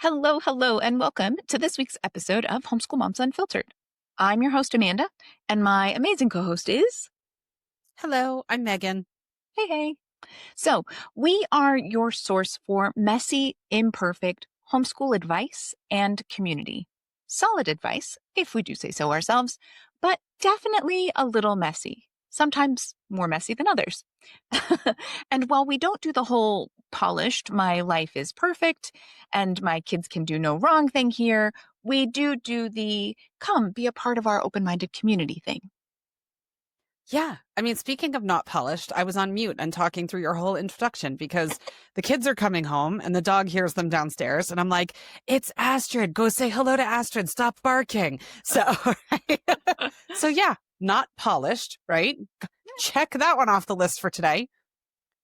Hello, hello, and welcome to this week's episode of Homeschool Moms Unfiltered. I'm your host, Amanda, and my amazing co-host is... Hello, I'm Megan. Hey, hey. So we are your source for messy, imperfect homeschool advice and community. Solid advice, if we do say so ourselves, but definitely a little messy. Sometimes more messy than others. And while we don't do the whole polished, my life is perfect and my kids can do no wrong thing here, we do the come be a part of our open-minded community thing. Yeah, I mean, speaking of not polished, I was on mute and talking through your whole introduction because the kids are coming home and the dog hears them downstairs. And I'm like, it's Astrid. Go say hello to Astrid. Stop barking. So, so yeah, not polished, right? Check that one off the list for today.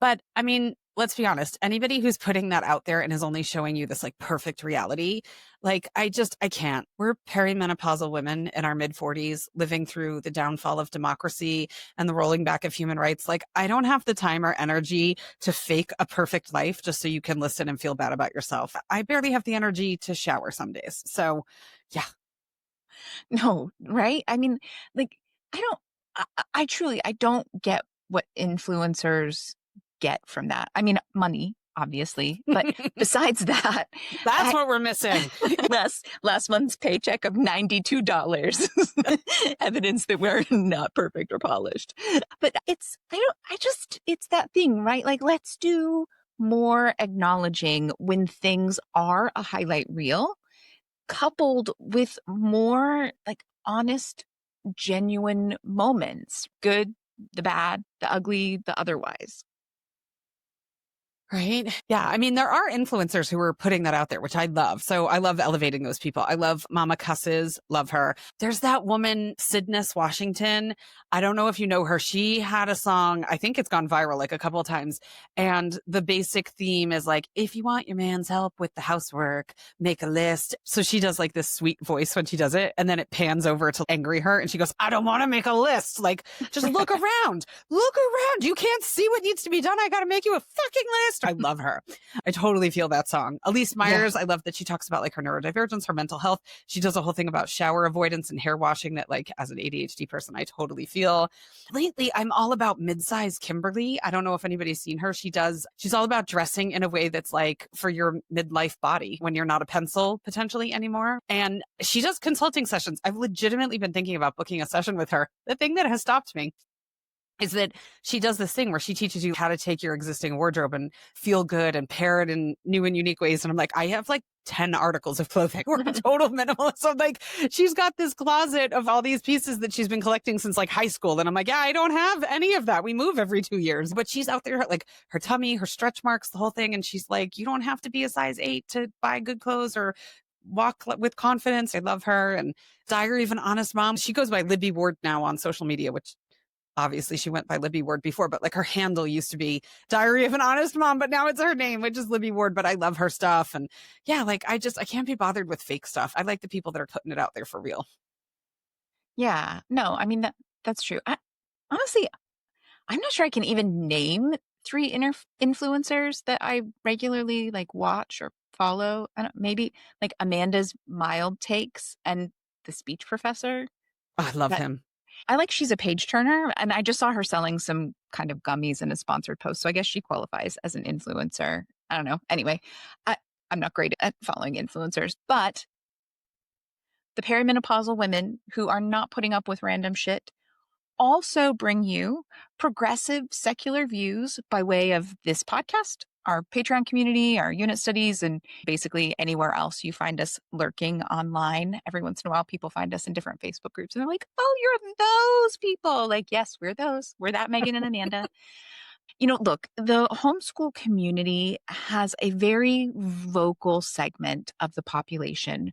But I mean, let's be honest, anybody who's putting that out there and is only showing you this like perfect reality, like I can't. We're perimenopausal women in our mid 40s living through the downfall of democracy and the rolling back of human rights. Like I don't have the time or energy to fake a perfect life just so you can listen and feel bad about yourself. I barely have the energy to shower some days. So yeah. No, right? I mean, like, I truly, I don't get what influencers get from that. I mean, money, obviously, but besides that, That's what we're missing. last month's paycheck of $92, evidence that we're not perfect or polished. But it's that thing, right? Like, let's do more acknowledging when things are a highlight reel, coupled with more like honest, genuine moments, good, the bad, the ugly, the otherwise. Right. Yeah. I mean, there are influencers who are putting that out there, which I love. So I love elevating those people. I love Mama Cusses. Love her. There's that woman, Sydness Washington. I don't know if you know her. She had a song. I think it's gone viral like a couple of times. And the basic theme is like, if you want your man's help with the housework, make a list. So she does like this sweet voice when she does it. And then it pans over to angry her. And she goes, I don't want to make a list. Like, just look around. Look around. You can't see what needs to be done. I got to make you a fucking list. I love her. I totally feel that song. Elise Myers, yeah. I love that she talks about like her neurodivergence, her mental health. She does a whole thing about shower avoidance and hair washing that like as an ADHD person, I totally feel. Lately, I'm all about mid-size Kimberly. I don't know if anybody's seen her. She's all about dressing in a way that's like for your midlife body when you're not a pencil potentially anymore. And she does consulting sessions. I've legitimately been thinking about booking a session with her. The thing that has stopped me is that she does this thing where she teaches you how to take your existing wardrobe and feel good and pair it in new and unique ways. And I'm like, I have like 10 articles of clothing. We're a total minimalist. I'm like, she's got this closet of all these pieces that she's been collecting since like high school. And I'm like, yeah, I don't have any of that. We move every 2 years. But she's out there like her tummy, her stretch marks, the whole thing. And she's like, you don't have to be a size 8 to buy good clothes or walk with confidence. I love her. And Diary of an Honest Mom. She goes by Libby Ward now on social media, which obviously she went by Libby Ward before, but like her handle used to be Diary of an Honest Mom, but now it's her name, which is Libby Ward. But I love her stuff. And yeah, like I can't be bothered with fake stuff. I like the people that are putting it out there for real. Yeah, no, I mean, that's true. Honestly, I'm not sure I can even name 3 influencers that I regularly like watch or follow. I don't, maybe like Amanda's Mild Takes and the Speech Professor. Oh, I love him. I like she's a page turner, and I just saw her selling some kind of gummies in a sponsored post. So I guess she qualifies as an influencer. I don't know. Anyway, I'm not great at following influencers, but the perimenopausal women who are not putting up with random shit also bring you progressive secular views by way of this podcast, our Patreon community, our unit studies, and basically anywhere else you find us lurking online. Every once in a while, people find us in different Facebook groups and they're like, oh, you're those people. Like, yes, we're those. We're that Megan and Amanda. You know, look, the homeschool community has a very vocal segment of the population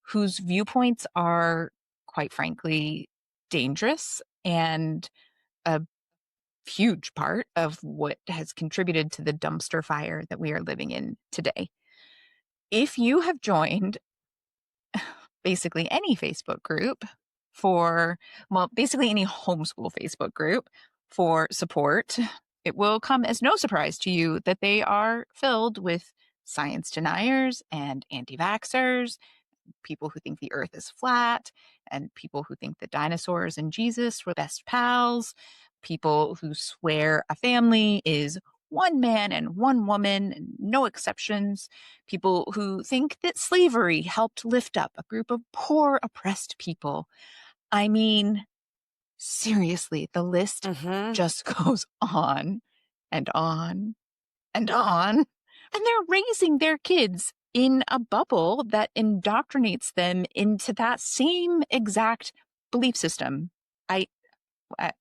whose viewpoints are, quite frankly, dangerous and a huge part of what has contributed to the dumpster fire that we are living in today. If you have joined basically any Facebook group basically any homeschool Facebook group for support, it will come as no surprise to you that they are filled with science deniers and anti vaxxers, people who think the earth is flat, and people who think that dinosaurs and Jesus were best pals, people who swear a family is one man and one woman, and no exceptions, people who think that slavery helped lift up a group of poor, oppressed people. I mean, seriously, the list Hmm. just goes on and on and on. And they're raising their kids in a bubble that indoctrinates them into that same exact belief system. I, I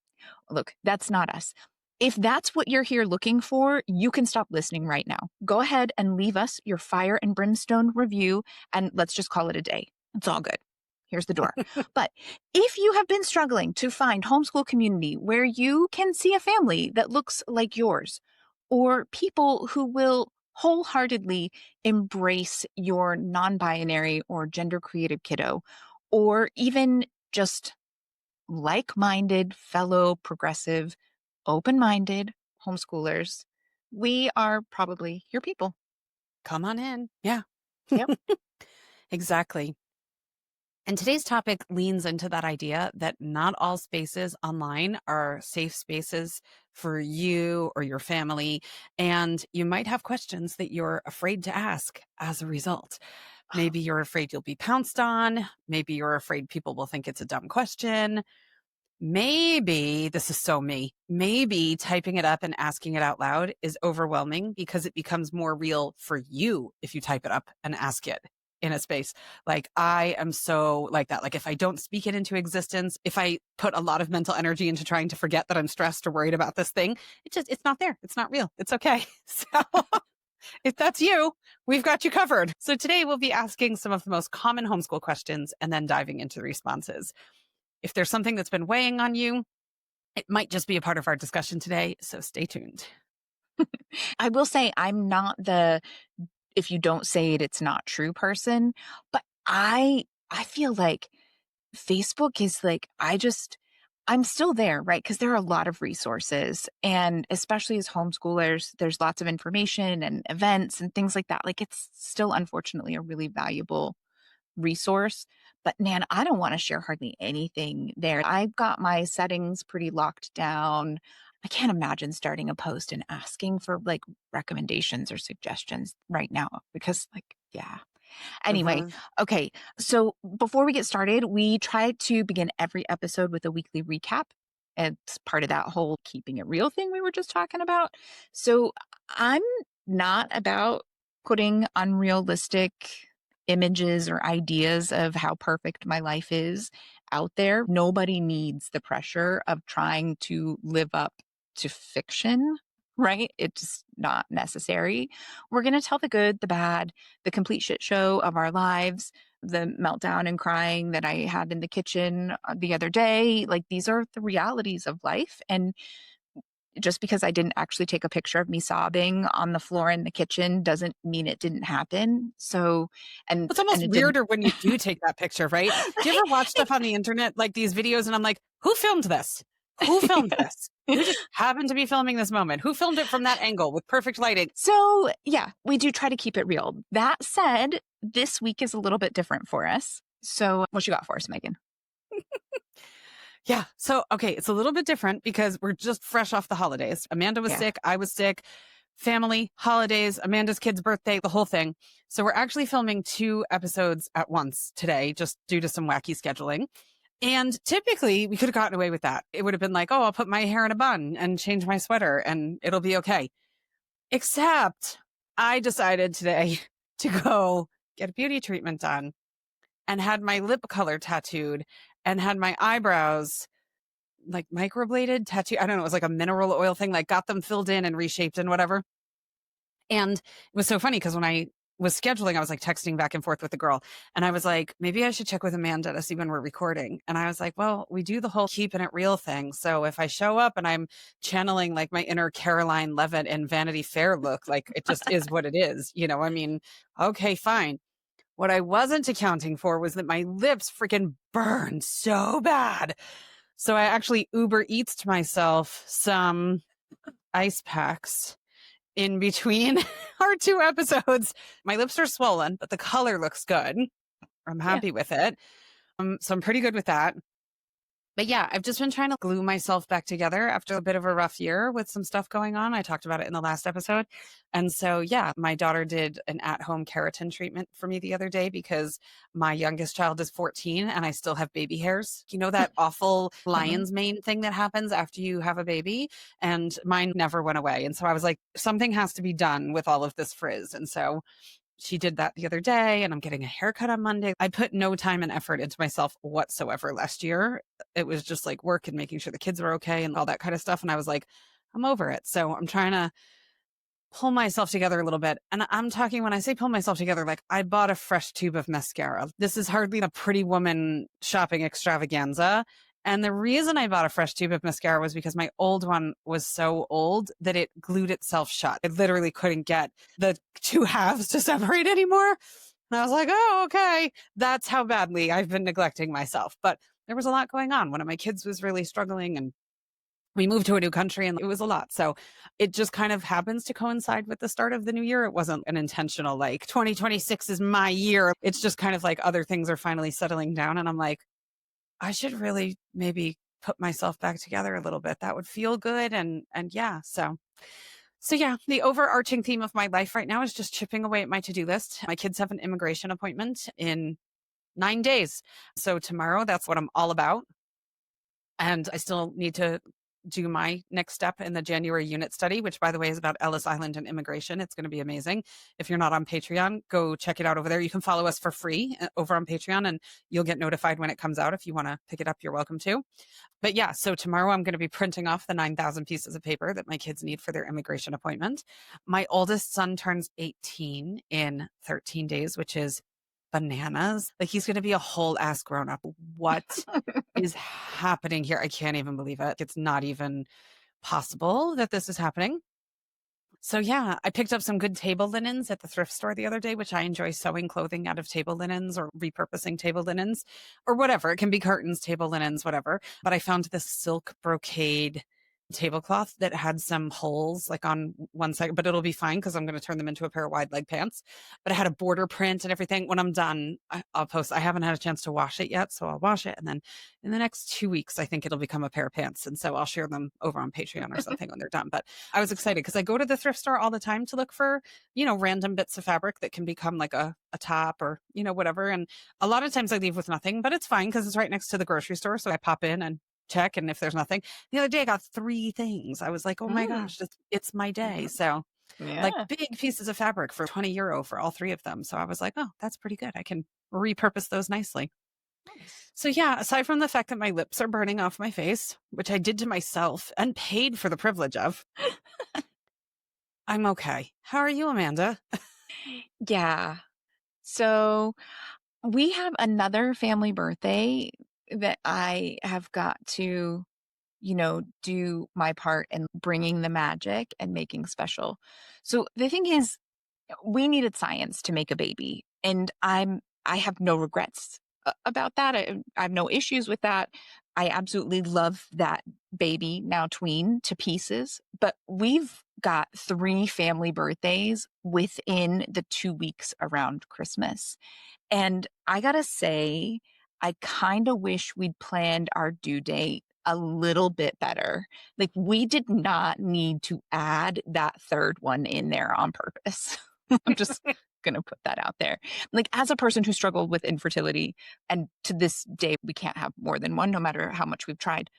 look, that's not us. If that's what you're here looking for, you can stop listening right now. Go ahead and leave us your fire and brimstone review, and let's just call it a day. It's all good. Here's the door. But if you have been struggling to find homeschool community where you can see a family that looks like yours, or people who will wholeheartedly embrace your non-binary or gender creative kiddo, or even just like-minded, fellow progressive, open-minded homeschoolers, we are probably your people. Come on in. Yeah, Yep. exactly. And today's topic leans into that idea that not all spaces online are safe spaces for you or your family. And you might have questions that you're afraid to ask as a result. Maybe you're afraid you'll be pounced on. Maybe you're afraid people will think it's a dumb question. Maybe this is so me. Maybe typing it up and asking it out loud is overwhelming because it becomes more real for you if you type it up and ask it in a space. Like I am so like that. Like if I don't speak it into existence, if I put a lot of mental energy into trying to forget that I'm stressed or worried about this thing, it's not there. It's not real. It's okay. So if that's you, we've got you covered. So today we'll be asking some of the most common homeschool questions and then diving into the responses. If there's something that's been weighing on you, it might just be a part of our discussion today. So stay tuned. I will say I'm not the if you don't say it, it's not true person, but I feel like Facebook is like I'm still there, right? Because there are a lot of resources. And especially as homeschoolers, there's lots of information and events and things like that. Like it's still unfortunately a really valuable resource. But man, I don't want to share hardly anything there. I've got my settings pretty locked down. I can't imagine starting a post and asking for like recommendations or suggestions right now because, like, yeah. Anyway, Hmm. okay. So before we get started, we try to begin every episode with a weekly recap. It's part of that whole keeping it real thing we were just talking about. So I'm not about putting unrealistic images or ideas of how perfect my life is out there. Nobody needs the pressure of trying to live up to fiction, right? It's just not necessary. We're going to tell the good, the bad, the complete shit show of our lives, the meltdown and crying that I had in the kitchen the other day. Like these are the realities of life. And just because I didn't actually take a picture of me sobbing on the floor in the kitchen doesn't mean it didn't happen. So, It's and almost it didn't, weirder when you do take that picture, right? Do you ever watch stuff on the internet, like these videos, and I'm like, who filmed this? Who filmed right? this? Who just happened to be filming this moment? Who filmed it from that angle with perfect lighting? So, yeah, we do try to keep it real. That said, this week is a little bit different for us. So, what you got for us, Megan? Yeah. So, okay, it's a little bit different because we're just fresh off the holidays. Amanda was Yeah. sick. I was sick. Family, holidays, Amanda's kid's birthday, the whole thing. So, we're actually filming 2 episodes at once today, just due to some wacky scheduling. And typically, we could have gotten away with that. It would have been like, oh, I'll put my hair in a bun and change my sweater and it'll be okay. Except I decided today to go get a beauty treatment done and had my lip color tattooed and had my eyebrows like microbladed tattoo. I don't know. It was like a mineral oil thing, like got them filled in and reshaped and whatever. And it was so funny because when I was scheduling, I was like texting back and forth with the girl. And I was like, maybe I should check with Amanda to see when we're recording. And I was like, well, we do the whole keeping it real thing. So if I show up and I'm channeling like my inner Caroline Levitt and Vanity Fair look, like it just is what it is. You know, I mean, okay, fine. What I wasn't accounting for was that my lips freaking burned so bad. So I actually Uber Eats to myself some ice packs in between our 2 episodes. My lips are swollen, but the color looks good. I'm Yeah. happy with it. So I'm pretty good with that. But yeah, I've just been trying to glue myself back together after a bit of a rough year with some stuff going on. I talked about it in the last episode. And so, yeah, my daughter did an at-home keratin treatment for me the other day because my youngest child is 14 and I still have baby hairs. You know, that awful Mhm. lion's mane thing that happens after you have a baby? And mine never went away. And so I was like, something has to be done with all of this frizz. And so she did that the other day, and I'm getting a haircut on Monday. I put no time and effort into myself whatsoever last year. It was just like work and making sure the kids were okay and all that kind of stuff. And I was like, I'm over it. So I'm trying to pull myself together a little bit. And I'm talking, when I say pull myself together, like I bought a fresh tube of mascara. This is hardly a pretty woman shopping extravaganza. And the reason I bought a fresh tube of mascara was because my old one was so old that it glued itself shut. I literally couldn't get the two halves to separate anymore. And I was like, oh, okay. That's how badly I've been neglecting myself. But there was a lot going on. One of my kids was really struggling, and we moved to a new country, and it was a lot. So it just kind of happens to coincide with the start of the new year. It wasn't an intentional, like 2026 is my year. It's just kind of like other things are finally settling down. And I'm like, I should really maybe put myself back together a little bit. That would feel good. And yeah, so yeah, the overarching theme of my life right now is just chipping away at my to-do list. My kids have an immigration appointment in 9 days. So tomorrow, that's what I'm all about. And I still need to do my next step in the January unit study, which, by the way, is about Ellis Island and immigration. It's going to be amazing. If you're not on Patreon, go check it out over there. You can follow us for free over on Patreon, and you'll get notified when it comes out. If you want to pick it up, you're welcome to. But yeah, so tomorrow I'm going to be printing off the 9,000 pieces of paper that my kids need for their immigration appointment. My oldest son turns 18 in 13 days, which is bananas. Like, he's going to be a whole ass grown up. What is happening here? I can't even believe it. It's not even possible that this is happening. So yeah, I picked up some good table linens at the thrift store the other day, which I enjoy, sewing clothing out of table linens or repurposing table linens or whatever. It can be curtains, table linens, whatever. But I found this silk brocade tablecloth that had some holes like on one side, but it'll be fine because I'm going to turn them into a pair of wide leg pants. But it had a border print and everything. When I'm done, I'll post. I haven't had a chance to wash it yet, so I'll wash it. And then in the next 2 weeks, I think it'll become a pair of pants. And so I'll share them over on Patreon or something when they're done. But I was excited because I go to the thrift store all the time to look for, random bits of fabric that can become like a top or, whatever. And a lot of times I leave with nothing, but it's fine because it's right next to the grocery store. So I pop in and check. And if there's nothing, the other day I got 3 things. I was like, oh my Mm. gosh, it's my day. So like Yeah. big pieces of fabric for €20 for all 3 of them. So I was like, oh, that's pretty good. I can repurpose those nicely. Nice. So yeah, aside from the fact that my lips are burning off my face, which I did to myself and paid for the privilege of, I'm okay. How are you, Amanda? Yeah. So we have another family birthday that I have got to, do my part in bringing the magic and making special. So the thing is, we needed science to make a baby, and I have no regrets about that. I have no issues with that. I absolutely love that baby, now tween, to pieces. But we've got 3 family birthdays within the 2 weeks around Christmas. And I gotta say, I kind of wish we'd planned our due date a little bit better. Like, we did not need to add that third one in there on purpose. I'm just going to put that out there. Like, as a person who struggled with infertility, and to this day, we can't have more than one, no matter how much we've tried.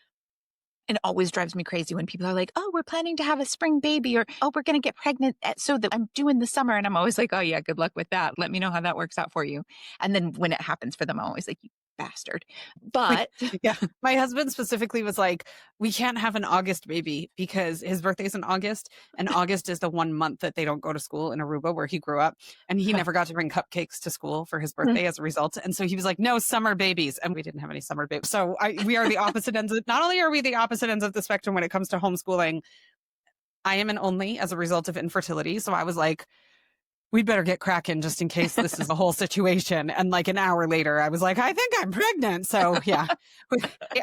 It always drives me crazy when people are like, oh, we're planning to have a spring baby, or, oh, we're going to get pregnant so that I'm doing the summer. And I'm always like, oh, yeah, good luck with that. Let me know how that works out for you. And then when it happens for them, I'm always like, you bastard. But Yeah. My husband specifically was like, we can't have an August baby because his birthday's in August, and August is the 1 month that they don't go to school in Aruba where he grew up. And he never got to bring cupcakes to school for his birthday as a result. And so he was like, no summer babies. And we didn't have any summer babies. So we are the opposite ends. Not only are we the opposite ends of the spectrum when it comes to homeschooling, I am an only as a result of infertility. So I was like, we'd better get cracking just in case this is the whole situation. And like an hour later, I was like, I think I'm pregnant. So yeah,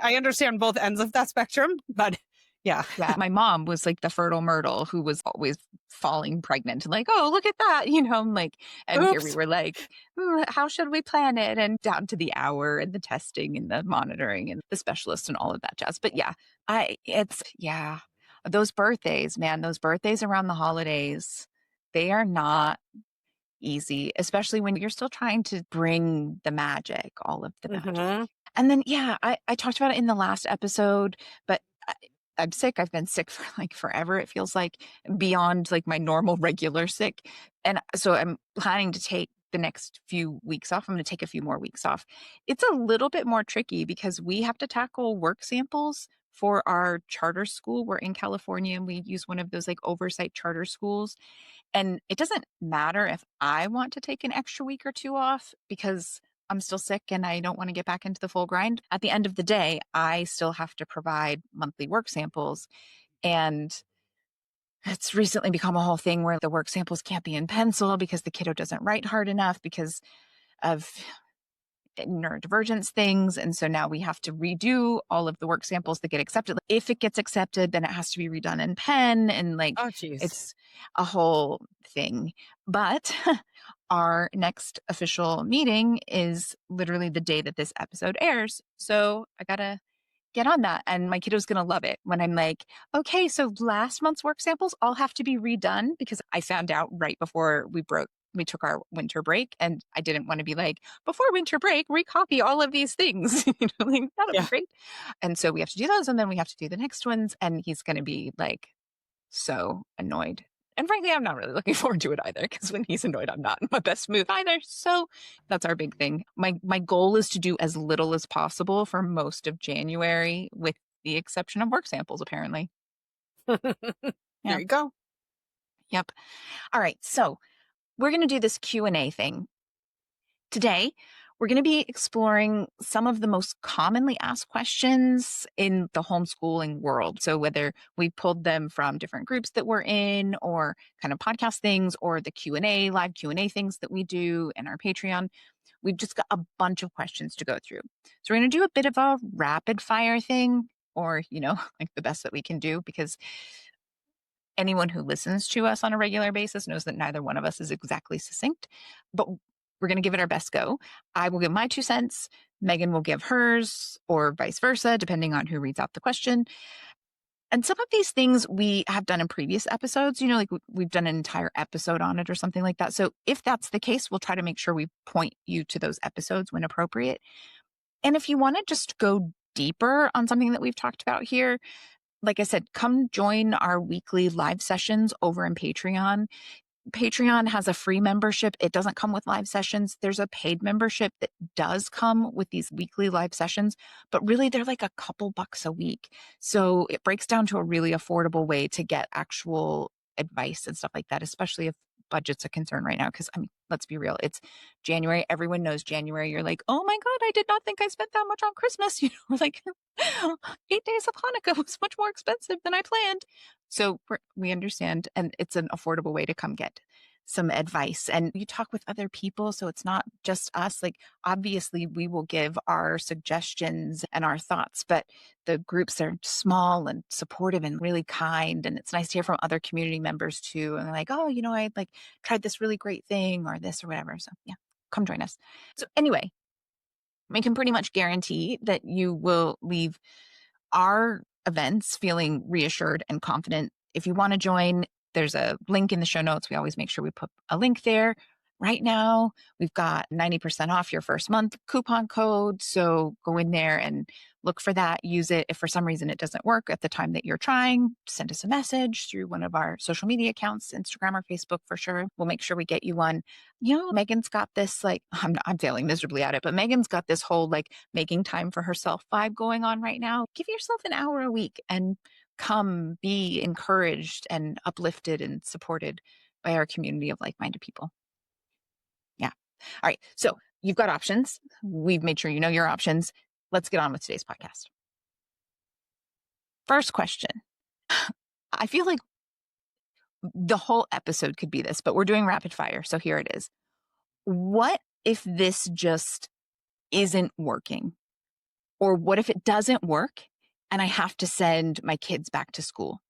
I understand both ends of that spectrum, but Yeah. Yeah, my mom was like the fertile myrtle who was always falling pregnant. Like, oh, look at that, and here we Oops. were like, how should we plan it? And down to the hour and the testing and the monitoring and the specialists and all of that jazz. But yeah, those birthdays, man, those birthdays around the holidays, they are not easy, especially when you're still trying to bring the magic, all of the magic. Hmm. And then, yeah, I talked about it in the last episode, but I'm sick. I've been sick for like forever. It feels like beyond like my normal regular sick. And so I'm planning to take the next few weeks off. I'm going to take a few more weeks off. It's a little bit more tricky because we have to tackle work samples for our charter school. We're in California and we use one of those like oversight charter schools. And it doesn't matter if I want to take an extra week or two off because I'm still sick and I don't want to get back into the full grind. At the end of the day, I still have to provide monthly work samples. And it's recently become a whole thing where the work samples can't be in pencil because the kiddo doesn't write hard enough because of neurodivergence things. And so now we have to redo all of the work samples that get accepted. If it gets accepted, then it has to be redone in pen. And like Oh, geez. it's a whole thing. But our next official meeting is literally the day that this episode airs. So I got to get on that. And my kiddo's going to love it when I'm like, okay, so last month's work samples all have to be redone because I found out right before we took our winter break and I didn't want to be like, before winter break, recopy all of these things. Like, that'll be Yeah. great. And so we have to do those and then we have to do the next ones. And he's going to be like so annoyed. And frankly, I'm not really looking forward to it either because when he's annoyed, I'm not in my best mood either. So that's our big thing. My goal is to do as little as possible for most of January, with the exception of work samples, apparently. There Yeah. you go. Yep. All right. So we're going to do this Q&A thing. Today, we're going to be exploring some of the most commonly asked questions in the homeschooling world. So whether we pulled them from different groups that we're in or kind of podcast things or the Q&A, live Q&A things that we do in our Patreon, we've just got a bunch of questions to go through. So we're going to do a bit of a rapid fire thing or, like the best that we can do because anyone who listens to us on a regular basis knows that neither one of us is exactly succinct, but we're going to give it our best go. I will give my 2 cents. Megan will give hers, or vice versa, depending on who reads out the question. And some of these things we have done in previous episodes, like we've done an entire episode on it or something like that. So if that's the case, we'll try to make sure we point you to those episodes when appropriate. And if you want to just go deeper on something that we've talked about here, like I said, come join our weekly live sessions over in Patreon. Patreon has a free membership. It doesn't come with live sessions. There's a paid membership that does come with these weekly live sessions, but really they're like a couple bucks a week. So it breaks down to a really affordable way to get actual advice and stuff like that, especially if budget's a concern right now. Because I mean, let's be real, it's January. Everyone knows January. You're like, oh my God, I did not think I spent that much on Christmas. Like 8 days of Hanukkah was much more expensive than I planned. So we understand, and it's an affordable way to come get some advice. And you talk with other people, so it's not just us. Like, obviously, we will give our suggestions and our thoughts, but the groups are small and supportive and really kind. And it's nice to hear from other community members too. And they're like, oh, I like tried this really great thing or this or whatever. So yeah, come join us. So anyway, we can pretty much guarantee that you will leave our events feeling reassured and confident. If you want to join, there's a link in the show notes. We always make sure we put a link there. Right now, we've got 90% off your first month coupon code. So go in there and look for that. Use it. If for some reason it doesn't work at the time that you're trying, send us a message through one of our social media accounts, Instagram or Facebook for sure. We'll make sure we get you one. Megan's got this I'm failing miserably at it, but Megan's got this whole making time for herself vibe going on right now. Give yourself an hour a week and come be encouraged and uplifted and supported by our community of like-minded people. Yeah. All right. So you've got options. We've made sure you know your options. Let's get on with today's podcast. First question. I feel like the whole episode could be this, but we're doing rapid fire. So here it is. What if this just isn't working? Or what if it doesn't work and I have to send my kids back to school.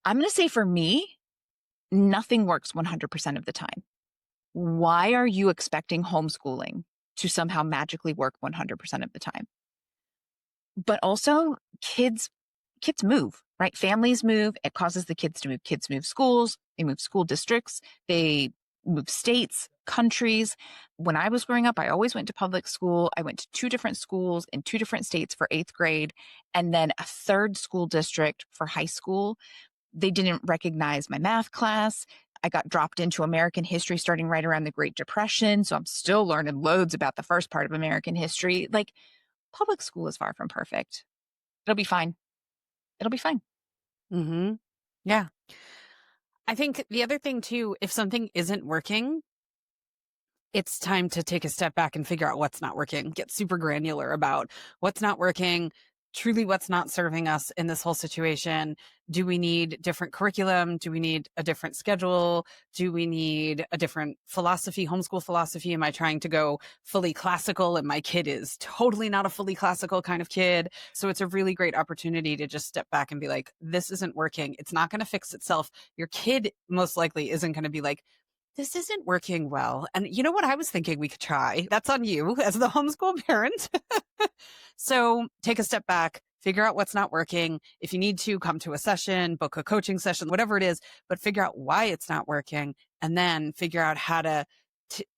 I'm going to say for me, nothing works 100% of the time. Why are you expecting homeschooling to somehow magically work 100% of the time? But also kids move, right? Families move. It causes the kids to move. Kids move schools, they move school districts, they move states, countries. When I was growing up, I always went to public school. I went to 2 different schools in 2 different states for 8th grade, and then a third school district for high school. They didn't recognize my math class. I got dropped into American history starting right around the Great Depression. So I'm still learning loads about the first part of American history. Like, public school is far from perfect. It'll be fine. It'll be fine. Mm-hmm. Yeah. I think the other thing too, if something isn't working, it's time to take a step back and figure out what's not working, get super granular about what's not working, truly what's not serving us in this whole situation. Do we need different curriculum? Do we need a different schedule? Do we need a different philosophy, homeschool philosophy? Am I trying to go fully classical and my kid is totally not a fully classical kind of kid? So it's a really great opportunity to just step back and be like, this isn't working. It's not going to fix itself. Your kid most likely isn't going to be like, this isn't working well. And you know what I was thinking we could try? That's on you as the homeschool parent. So take a step back, figure out what's not working. If you need to, come to a session, book a coaching session, whatever it is, but figure out why it's not working and then figure out how to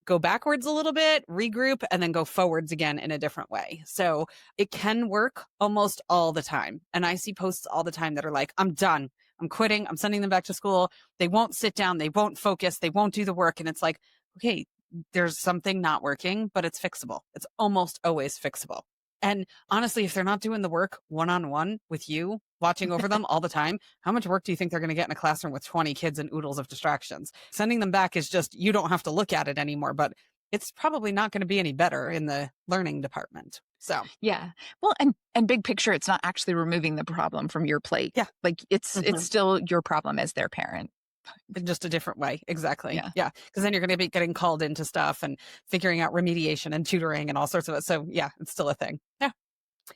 go backwards a little bit, regroup, and then go forwards again in a different way. So it can work almost all the time. And I see posts all the time that are like, I'm done. I'm quitting. I'm sending them back to school. They won't sit down. They won't focus. They won't do the work. And it's like, okay, there's something not working, but it's fixable. It's almost always fixable. And honestly, if they're not doing the work one-on-one with you, watching over them all the time, how much work do you think they're going to get in a classroom with 20 kids and oodles of distractions? Sending them back is just, you don't have to look at it anymore, but it's probably not going to be any better in the learning department. So, Yeah. Well, and big picture, it's not actually removing the problem from your plate. yeah. Like, it's still your problem as their parent. In just a different way. Exactly. Yeah. Yeah. Because then you're going to be getting called into stuff and figuring out remediation and tutoring and all sorts of it. So yeah, it's still a thing. Yeah.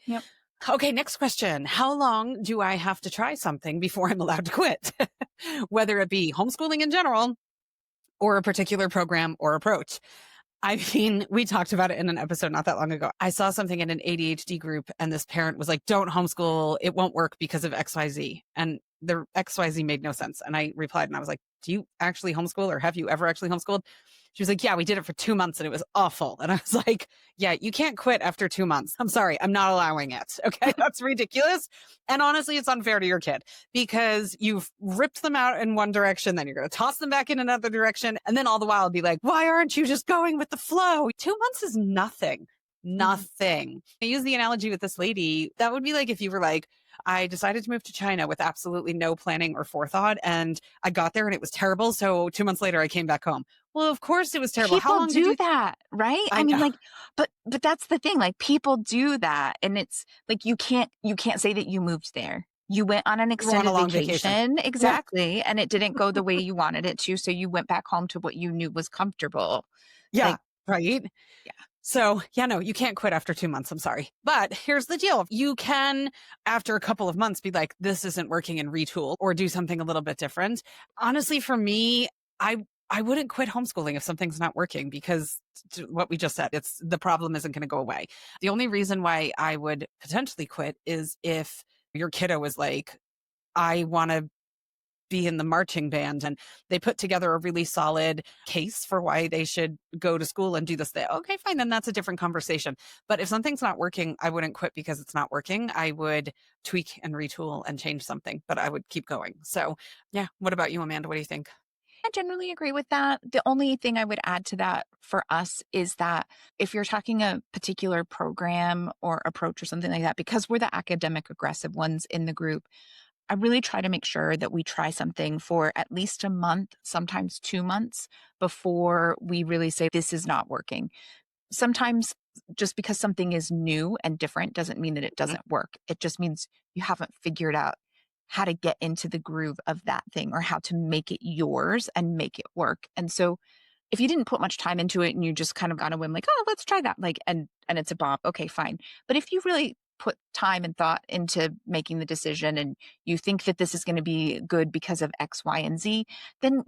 Yep. Okay. Next question. How long do I have to try something before I'm allowed to quit? Whether it be homeschooling in general or a particular program or approach. I mean, we talked about it in an episode not that long ago. I saw something in an ADHD group and this parent was like, don't homeschool. It won't work because of XYZ. And the XYZ made no sense. And I replied and I was like, do you actually homeschool or have you ever actually homeschooled? She was like, yeah, we did it for 2 months and it was awful. And I was like, yeah, you can't quit after 2 months. I'm sorry. I'm not allowing it. Okay. That's ridiculous. And honestly, it's unfair to your kid because you've ripped them out in one direction. Then you're going to toss them back in another direction. And then all the while be like, why aren't you just going with the flow? 2 months is nothing. Nothing. I use the analogy with this lady. That would be like if you were like, I decided to move to China with absolutely no planning or forethought. And I got there and it was terrible. So 2 months later, I came back home. Well, of course it was terrible. How People long did do you? that, right? I I mean, know. like, but that's the thing. Like, people do that, and it's like you can't say that you moved there. You went on an You were on a extended long vacation. vacation, Yeah. exactly, and it didn't go the way you wanted it to. So you went back home to what you knew was comfortable. Yeah. Like, Right. yeah, So, yeah, no, you can't quit after 2 months. I'm sorry. But here's the deal. You can, after a couple of months, be like, this isn't working and retool or do something a little bit different. Honestly, for me, I wouldn't quit homeschooling if something's not working because what we just said, it's the problem isn't going to go away. The only reason why I would potentially quit is if your kiddo was like, I want to be in the marching band and they put together a really solid case for why they should go to school and do this thing. Okay, fine. Then that's a different conversation. But if something's not working, I wouldn't quit because it's not working. I would tweak and retool and change something, but I would keep going. So yeah. What about you, Amanda? What do you think? I generally agree with that. The only thing I would add to that for us is that if you're talking a particular program or approach or something like that, because we're the academic aggressive ones in the group, I really try to make sure that we try something for at least a month, sometimes 2 months before we really say this is not working. Sometimes just because something is new and different doesn't mean that it Mhm. doesn't work. It just means you haven't figured out how to get into the groove of that thing or how to make it yours and make it work. And so if you didn't put much time into it and you just kind of got a whim like, oh, let's try that, like, and it's a bomb, okay, fine. But if you really put time and thought into making the decision and you think that this is going to be good because of X, Y, and Z, then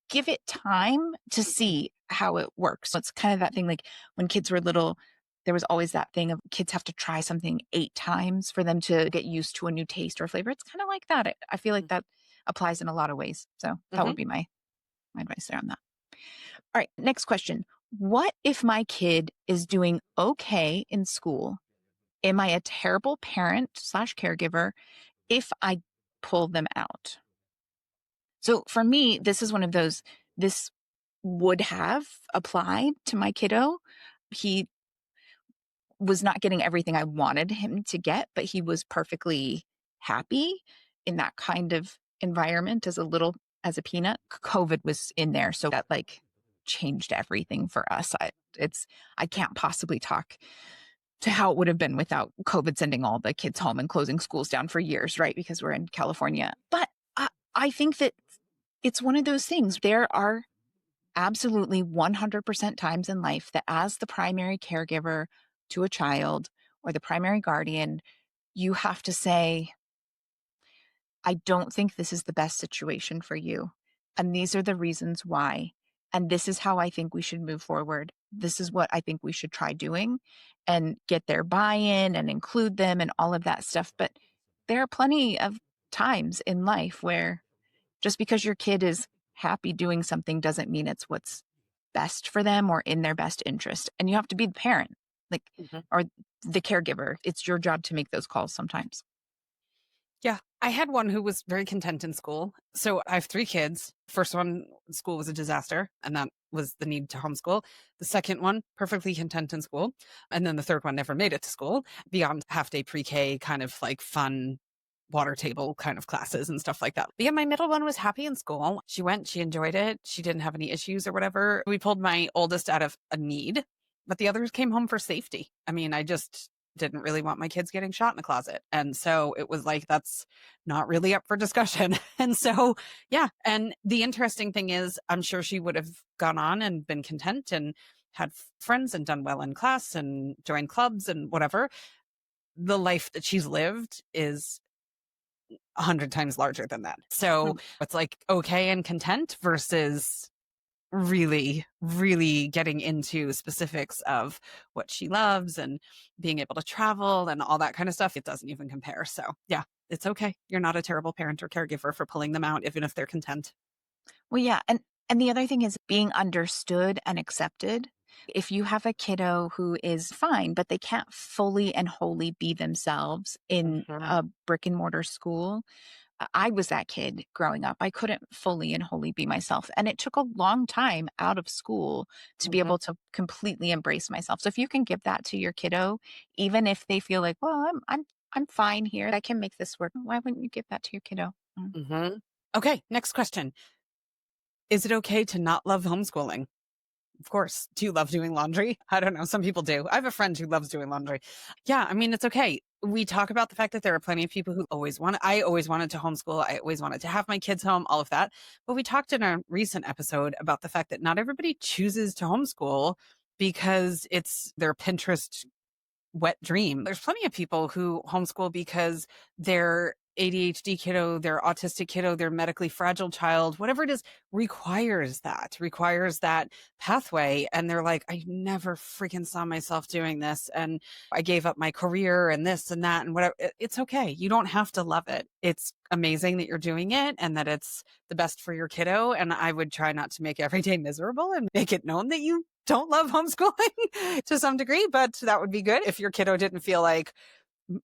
give it time to see how it works. So it's kind of that thing like when kids were little, there was always that thing of kids have to try something 8 times for them to get used to a new taste or flavor. It's kind of like that. I feel like that applies in a lot of ways. So that Mm-hmm. would be my advice there on that. All right, next question. What if my kid is doing okay in school? Am I a terrible parent slash caregiver if I pull them out? So for me, this is one of those, this would have applied to my kiddo. He was not getting everything I wanted him to get, but he was perfectly happy in that kind of environment as a peanut. COVID was in there. So that like changed everything for us. I can't possibly talk to how it would have been without COVID sending all the kids home and closing schools down for years, right? Because we're in California. But I think that it's one of those things. There are absolutely 100% times in life that as the primary caregiver to a child or the primary guardian, you have to say, I don't think this is the best situation for you. And these are the reasons why. And this is how I think we should move forward. This is what I think we should try doing and get their buy in and include them and all of that stuff. But there are plenty of times in life where just because your kid is happy doing something doesn't mean it's what's best for them or in their best interest. And you have to be the parent, like, Mm-hmm. or the caregiver. It's your job to make those calls sometimes. Yeah. I had one who was very content in school. So I have 3 kids. First one, school was a disaster, and that was the need to homeschool. The second one, perfectly content in school. And then the third one never made it to school beyond half day pre-K, kind of like fun water table kind of classes and stuff like that. But yeah, my middle one was happy in school. She went, she enjoyed it. She didn't have any issues or whatever. We pulled my oldest out of a need, but the others came home for safety. I mean, I just didn't really want my kids getting shot in a closet. And so it was like, that's not really up for discussion. And so, yeah. And the interesting thing is, I'm sure she would have gone on and been content and had friends and done well in class and joined clubs and whatever. The life that she's lived is 100 times larger than that. So it's like okay and content versus really, really getting into specifics of what she loves and being able to travel and all that kind of stuff. It doesn't even compare. So yeah, it's okay. You're not a terrible parent or caregiver for pulling them out, even if they're content. Well, yeah. And the other thing is being understood and accepted. If you have a kiddo who is fine, but they can't fully and wholly be themselves in Mhm. a brick and mortar school, I was that kid growing up. I couldn't fully and wholly be myself. And it took a long time out of school to be Mhm. able to completely embrace myself. So if you can give that to your kiddo, even if they feel like, well, I'm fine here. I can make this work. Why wouldn't you give that to your kiddo? Mm. Mhm. Okay, next question. Is it okay to not love homeschooling? Of course. Do you love doing laundry? I don't know. Some people do. I have a friend who loves doing laundry. Yeah, I mean, it's okay. We talk about the fact that there are plenty of people who I always wanted to homeschool. I always wanted to have my kids home, all of that. But we talked in a recent episode about the fact that not everybody chooses to homeschool because it's their Pinterest wet dream. There's plenty of people who homeschool because their ADHD kiddo, their autistic kiddo, their medically fragile child, whatever it is, requires that pathway. And they're like, I never freaking saw myself doing this. And I gave up my career and this and that and whatever. It's okay. You don't have to love it. It's amazing that you're doing it and that it's the best for your kiddo. And I would try not to make every day miserable and make it known that you don't love homeschooling to some degree, but that would be good if your kiddo didn't feel like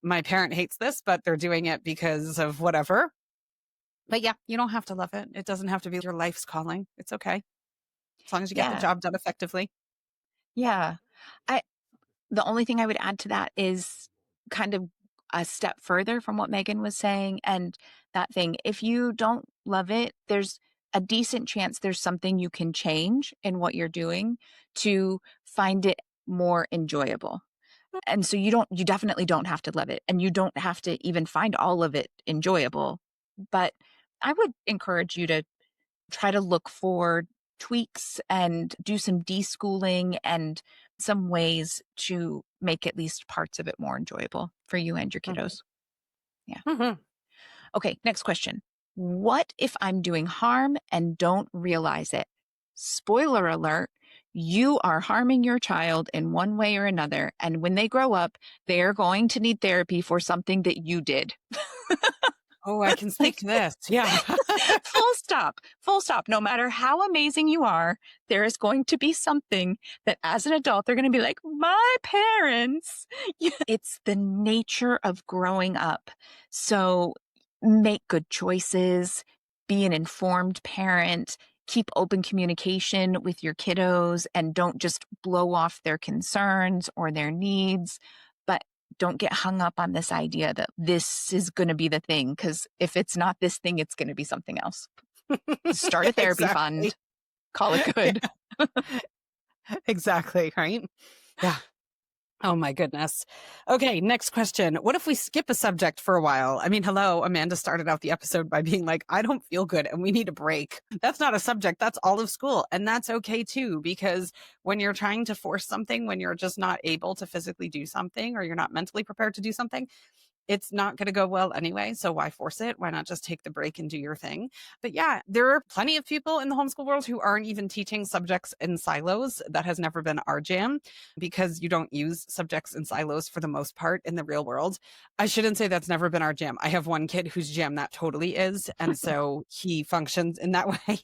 my parent hates this, but they're doing it because of whatever. But yeah, you don't have to love it. It doesn't have to be your life's calling. It's okay. As long as you get the Yeah. job done effectively. Yeah. I The only thing I would add to that is kind of a step further from what Megan was saying. And that thing, if you don't love it, there's a decent chance there's something you can change in what you're doing to find it more enjoyable. And so you definitely don't have to love it. And you don't have to even find all of it enjoyable. But I would encourage you to try to look for tweaks and do some deschooling and some ways to make at least parts of it more enjoyable for you and your Mhm. kiddos. Yeah. Mhm. Okay, next question. What if I'm doing harm and don't realize it? Spoiler alert, you are harming your child in one way or another. And when they grow up, they are going to need therapy for something that you did. Oh, I can speak Like, to this. Yeah. full stop, full stop. No matter how amazing you are, there is going to be something that as an adult, they're going to be like, my parents. Yeah. It's the nature of growing up. So make good choices, be an informed parent, keep open communication with your kiddos, and don't just blow off their concerns or their needs. But don't get hung up on this idea that this is going to be the thing. Because if it's not this thing, it's going to be something else. Start Yeah, a therapy exactly. fund, call it good. Yeah, exactly, right? Yeah. Oh my goodness. Okay, next question. What if we skip a subject for a while? I mean, hello, Amanda started out the episode by being like, I don't feel good and we need a break. That's not a subject, that's all of school. And that's okay too, because when you're trying to force something, when you're just not able to physically do something or you're not mentally prepared to do something, it's not going to go well anyway. So why force it? Why not just take the break and do your thing? But yeah, there are plenty of people in the homeschool world who aren't even teaching subjects in silos. That has never been our jam because you don't use subjects in silos for the most part in the real world. I shouldn't say that's never been our jam. I have one kid whose jam that totally is. And so he functions in that way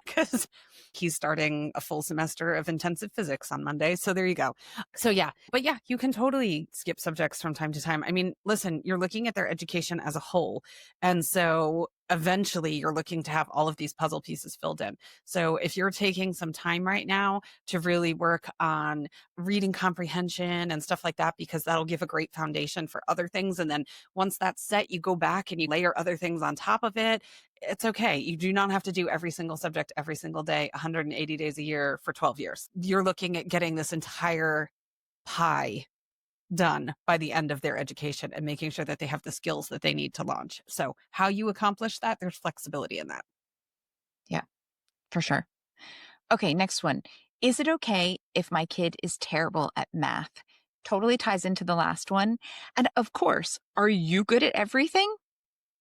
because he's starting a full semester of intensive physics on Monday. So there you go. So yeah, but yeah, you can totally skip subjects from time to time. I mean, listen, you're looking at their education as a whole. And so eventually you're looking to have all of these puzzle pieces filled in. So if you're taking some time right now to really work on reading comprehension and stuff like that, because that'll give a great foundation for other things. And then once that's set, you go back and you layer other things on top of it. It's okay. You do not have to do every single subject every single day, 180 days a year for 12 years. You're looking at getting this entire pie done by the end of their education and making sure that they have the skills that they need to launch. So, how you accomplish that, there's flexibility in that. Yeah, for sure. Okay, next one. Is it okay if my kid is terrible at math? Totally ties into the last one. And of course, are you good at everything?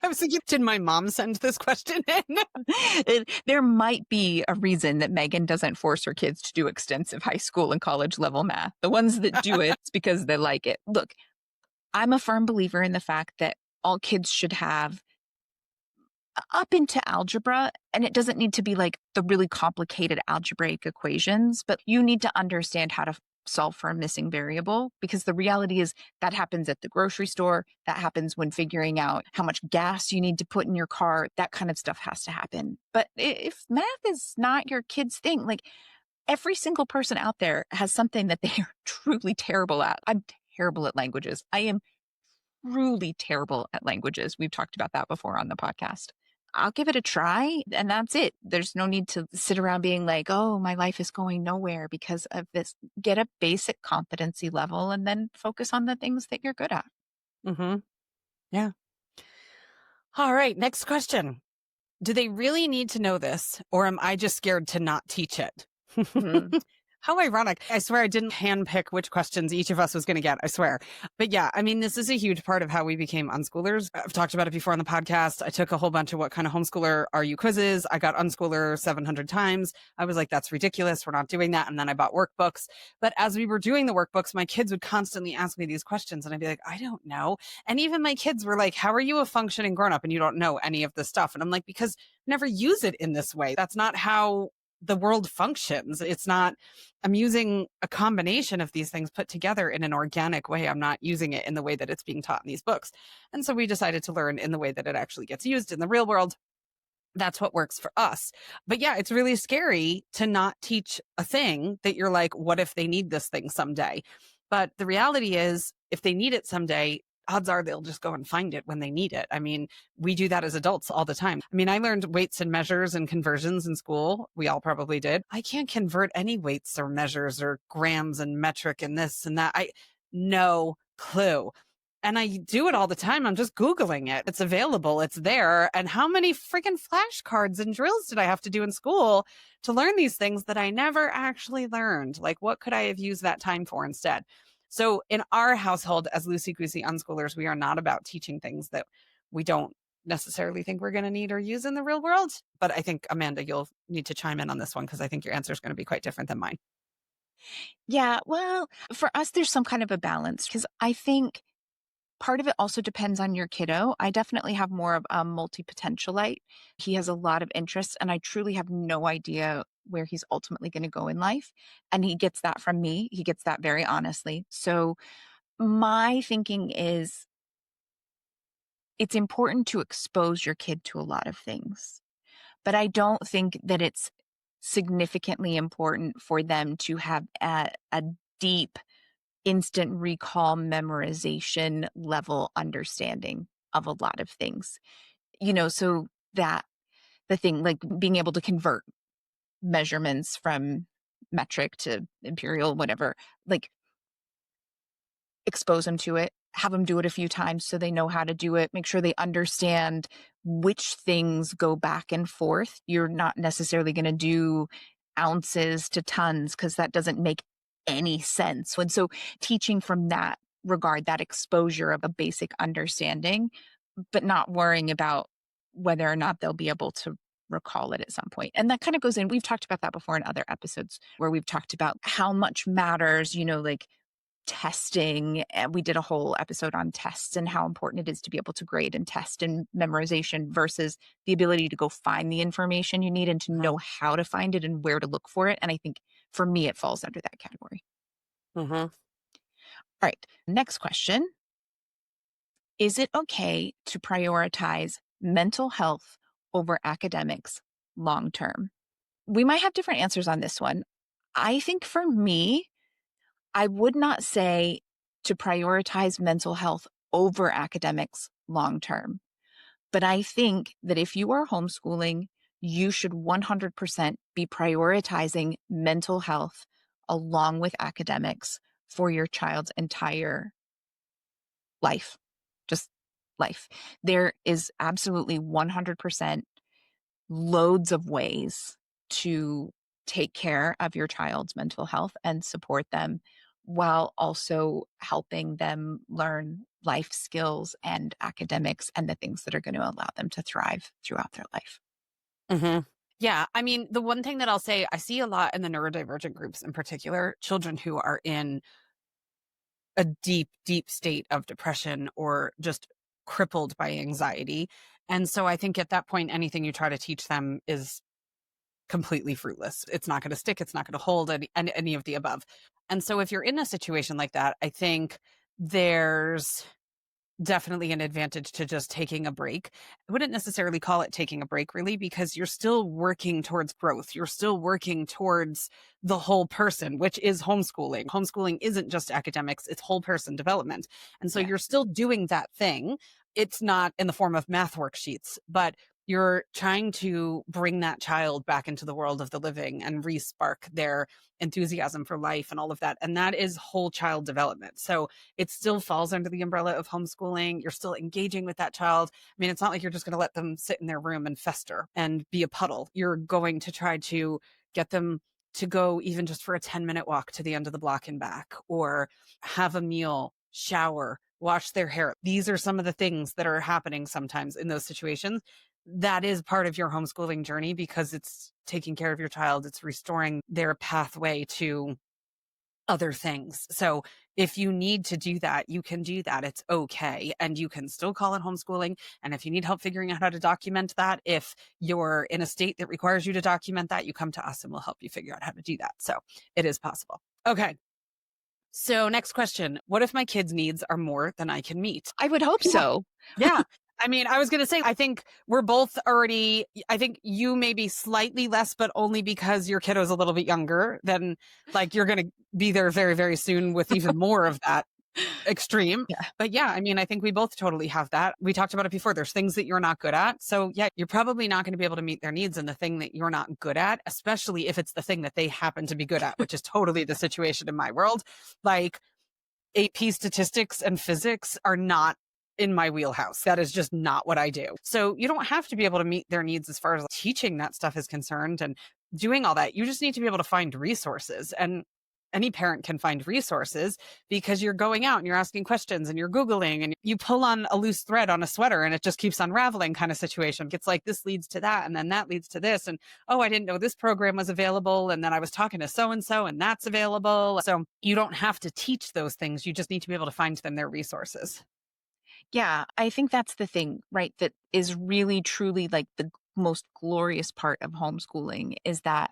I was thinking, did my mom send this question in? There might be a reason that Megan doesn't force her kids to do extensive high school and college level math. The ones that do it's because they like it. Look, I'm a firm believer in the fact that all kids should have up into algebra, and it doesn't need to be like the really complicated algebraic equations, but you need to understand how to solve for a missing variable, because the reality is that happens at the grocery store. That happens when figuring out how much gas you need to put in your car. That kind of stuff has to happen. But if math is not your kid's thing, like every single person out there has something that they are truly terrible at. I'm terrible at languages. I am truly terrible at languages. We've talked about that before on the podcast. I'll give it a try, and that's it. There's no need to sit around being like, oh, my life is going nowhere because of this. Get a basic competency level and then focus on the things that you're good at. Mm-hmm. Yeah. All right. Next question. Do they really need to know this, or am I just scared to not teach it? Mm. How ironic. I swear I didn't handpick which questions each of us was going to get. I swear. But yeah, I mean, this is a huge part of how we became unschoolers. I've talked about it before on the podcast. I took a whole bunch of what kind of homeschooler are you quizzes. I got unschooler 700 times. I was like, that's ridiculous. We're not doing that. And then I bought workbooks. But as we were doing the workbooks, my kids would constantly ask me these questions. And I'd be like, I don't know. And even my kids were like, how are you a functioning grown up and you don't know any of this stuff? And I'm like, because I never use it in this way. That's not how the world functions. It's not, I'm using a combination of these things put together in an organic way. I'm not using it in the way that it's being taught in these books. And so we decided to learn in the way that it actually gets used in the real world. That's what works for us. But yeah, it's really scary to not teach a thing that you're like, what if they need this thing someday? But the reality is, if they need it someday, odds are they'll just go and find it when they need it. I mean, we do that as adults all the time. I mean, I learned weights and measures and conversions in school. We all probably did. I can't convert any weights or measures or grams and metric and this and that. No clue. And I do it all the time. I'm just Googling it. It's available. It's there. And how many freaking flashcards and drills did I have to do in school to learn these things that I never actually learned? Like, what could I have used that time for instead? So in our household, as loosey-goosey unschoolers, we are not about teaching things that we don't necessarily think we're going to need or use in the real world. But I think, Amanda, you'll need to chime in on this one because I think your answer is going to be quite different than mine. Yeah, well, for us, there's some kind of a balance because I think part of it also depends on your kiddo. I definitely have more of a multi-potentialite. He has a lot of interests, and I truly have no idea where he's ultimately going to go in life. And he gets that from me. He gets that very honestly. So my thinking is it's important to expose your kid to a lot of things, but I don't think that it's significantly important for them to have a deep instant recall memorization level understanding of a lot of things. So that the thing like being able to convert measurements from metric to imperial, whatever, like expose them to it, have them do it a few times so they know how to do it, make sure they understand which things go back and forth. You're not necessarily going to do ounces to tons because that doesn't make any sense. And so teaching from that regard, that exposure of a basic understanding, but not worrying about whether or not they'll be able to recall it at some point. And that kind of goes in, we've talked about that before in other episodes where we've talked about how much matters, like testing. And we did a whole episode on tests and how important it is to be able to grade and test and memorization versus the ability to go find the information you need and to know how to find it and where to look for it. And I think for me, it falls under that category. Mm-hmm. All right. Next question. Is it okay to prioritize mental health over academics long term? We might have different answers on this one. I think for me, I would not say to prioritize mental health over academics long term. But I think that if you are homeschooling, you should 100% be prioritizing mental health along with academics for your child's entire life, just life. There is absolutely 100% loads of ways to take care of your child's mental health and support them while also helping them learn life skills and academics and the things that are going to allow them to thrive throughout their life. Mm-hmm. Yeah. I mean, the one thing that I'll say, I see a lot in the neurodivergent groups in particular, children who are in a deep, deep state of depression or just crippled by anxiety. And so I think at that point, anything you try to teach them is completely fruitless. It's not going to stick. It's not going to hold any of the above. And so if you're in a situation like that, I think there's definitely an advantage to just taking a break. I wouldn't necessarily call it taking a break really, because you're still working towards growth. You're still working towards the whole person, which is homeschooling. Homeschooling isn't just academics, it's whole person development. And so Yeah. you're still doing that thing. It's not in the form of math worksheets, but you're trying to bring that child back into the world of the living and re-spark their enthusiasm for life and all of that. And that is whole child development. So it still falls under the umbrella of homeschooling. You're still engaging with that child. I mean, it's not like you're just going to let them sit in their room and fester and be a puddle. You're going to try to get them to go even just for a 10-minute walk to the end of the block and back, or have a meal, shower, wash their hair. These are some of the things that are happening sometimes in those situations. That is part of your homeschooling journey because it's taking care of your child. It's restoring their pathway to other things. So if you need to do that, you can do that. It's okay. And you can still call it homeschooling. And if you need help figuring out how to document that, if you're in a state that requires you to document that, you come to us and we'll help you figure out how to do that. So it is possible. Okay. So next question. What if my kids' needs are more than I can meet? I would hope Yeah. so. Yeah. I mean, I was going to say, I think we're both already, I think you may be slightly less, but only because your kiddo's a little bit younger than like you're going to be there very, very soon with even more of that extreme. Yeah. But yeah, I mean, I think we both totally have that. We talked about it before. There's things that you're not good at. So yeah, you're probably not going to be able to meet their needs in the thing that you're not good at, especially if it's the thing that they happen to be good at, which is totally the situation in my world. Like, AP statistics and physics are not in my wheelhouse. That is just not what I do. So you don't have to be able to meet their needs as far as teaching that stuff is concerned and doing all that. You just need to be able to find resources. And any parent can find resources because you're going out and you're asking questions and you're Googling and you pull on a loose thread on a sweater and it just keeps unraveling kind of situation. It's like this leads to that and then that leads to this. And oh, I didn't know this program was available. And then I was talking to so-and-so and that's available. So you don't have to teach those things. You just need to be able to find them their resources. Yeah, I think that's the thing, right? That is really truly like the most glorious part of homeschooling is that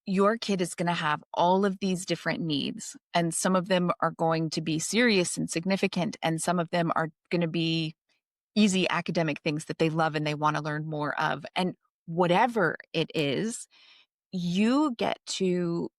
your kid is going to have all of these different needs, and some of them are going to be serious and significant, and some of them are going to be easy academic things that they love and they want to learn more of. And whatever it is, you get to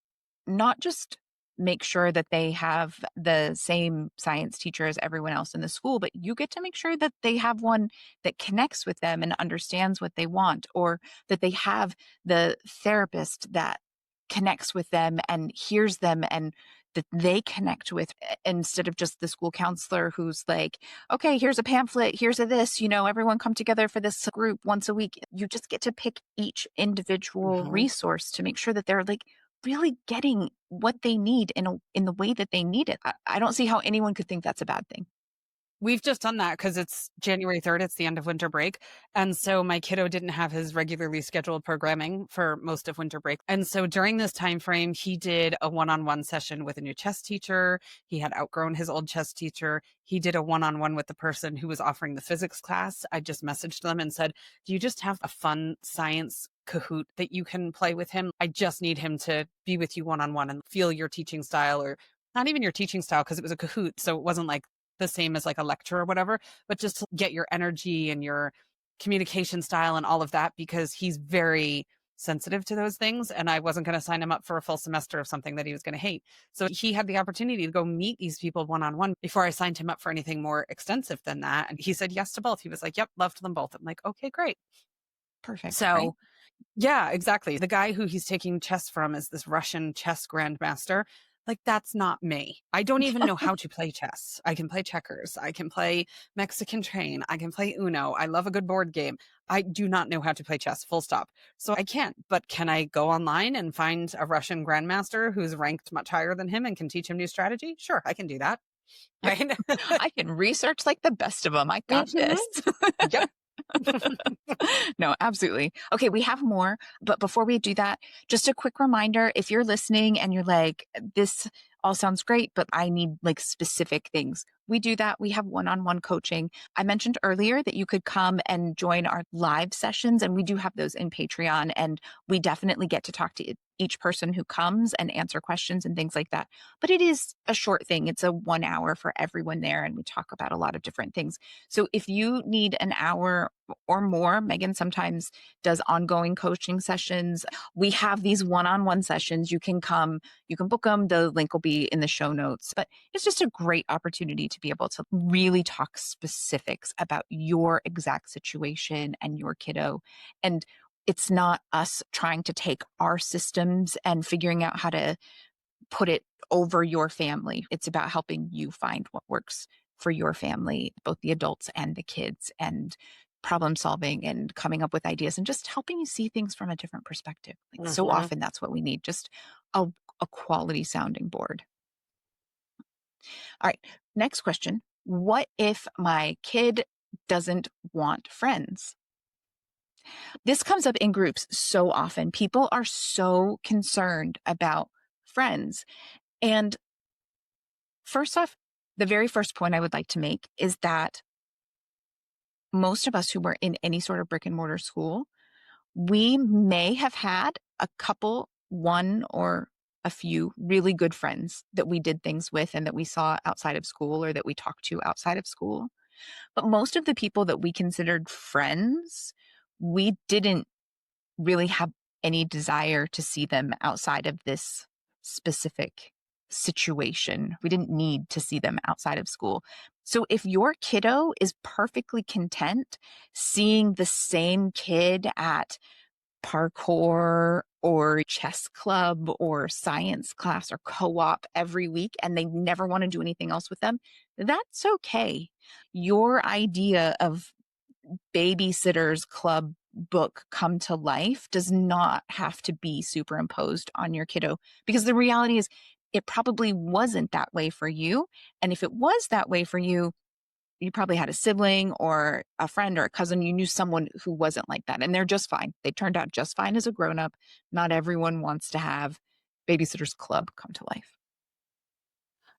not just make sure that they have the same science teacher as everyone else in the school, but you get to make sure that they have one that connects with them and understands what they want, or that they have the therapist that connects with them and hears them and that they connect with, instead of just the school counselor who's like, okay, here's a pamphlet, here's a this, everyone come together for this group once a week. You just get to pick each individual Mhm. resource to make sure that they're like really getting what they need in the way that they need it. I don't see how anyone could think that's a bad thing. We've just done that because it's January 3rd. It's the end of winter break. And so my kiddo didn't have his regularly scheduled programming for most of winter break. And so during this time frame, he did a one-on-one session with a new chess teacher. He had outgrown his old chess teacher. He did a one-on-one with the person who was offering the physics class. I just messaged them and said, do you just have a fun science Kahoot that you can play with him? I just need him to be with you one-on-one and feel your teaching style, or not even your teaching style because it was a Kahoot. So it wasn't like the same as like a lecture or whatever, but just to get your energy and your communication style and all of that, because he's very sensitive to those things. And I wasn't going to sign him up for a full semester of something that he was going to hate. So he had the opportunity to go meet these people one-on-one before I signed him up for anything more extensive than that. And he said yes to both. He was like, yep, loved them both. I'm like, okay, great. Perfect, right? So yeah, exactly. The guy who he's taking chess from is this Russian chess grandmaster. Like, that's not me. I don't even know how to play chess. I can play checkers. I can play Mexican train. I can play Uno. I love a good board game. I do not know how to play chess, full stop. So I can't. But can I go online and find a Russian grandmaster who's ranked much higher than him and can teach him new strategy? Sure, I can do that. Right? I can research like the best of them. I got Mhm. this. Yep. No, absolutely. Okay, we have more, but before we do that, just a quick reminder, if you're listening and you're like, this all sounds great, but I need like specific things. We do that. We have one-on-one coaching. I mentioned earlier that you could come and join our live sessions, and we do have those in Patreon, and we definitely get to talk to each person who comes and answer questions and things like that. But it is a short thing. It's a 1 hour for everyone there, and we talk about a lot of different things. So if you need an hour or more, Megan sometimes does ongoing coaching sessions. We have these one-on-one sessions. You can come, you can book them. The link will be in the show notes. But it's just a great opportunity to be able to really talk specifics about your exact situation and your kiddo. And it's not us trying to take our systems and figuring out how to put it over your family. It's about helping you find what works for your family, both the adults and the kids, and problem solving and coming up with ideas and just helping you see things from a different perspective. Like so Mhm. often that's what we need, just a, a quality sounding board. All right. Next question. What if my kid doesn't want friends? This comes up in groups so often. People are so concerned about friends. And first off, the very first point I would like to make is that most of us who were in any sort of brick and mortar school, we may have had a couple, one or a few really good friends that we did things with and that we saw outside of school or that we talked to outside of school. But most of the people that we considered friends, we didn't really have any desire to see them outside of this specific situation. We didn't need to see them outside of school. So if your kiddo is perfectly content seeing the same kid at parkour or chess club or science class or co-op every week and they never want to do anything else with them, that's okay. Your idea of babysitter's club book come to life does not have to be superimposed on your kiddo, because the reality is it probably wasn't that way for you. And if it was that way for you, you probably had a sibling or a friend or a cousin. You knew someone who wasn't like that, and they're just fine. They turned out just fine as a grown up. Not everyone wants to have babysitter's club come to life.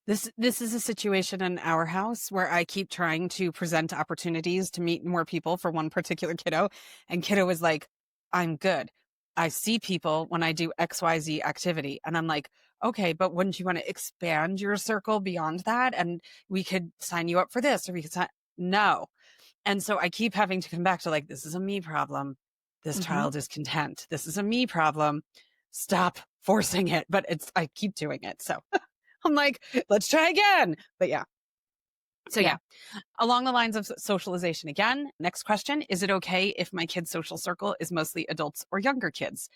This is a situation in our house where I keep trying to present opportunities to meet more people for one particular kiddo. And kiddo is like, I'm good. I see people when I do XYZ activity. And I'm like, okay, but wouldn't you want to expand your circle beyond that? And we could sign you up for this, or we could sign. No. And so I keep having to come back to like, this is a me problem. This Hmm. child is content. This is a me problem. Stop forcing it. But I keep doing it. So I'm like, let's try again. But yeah. So Yeah. yeah, along the lines of socialization again, next question, is it okay if my kid's social circle is mostly adults or younger kids?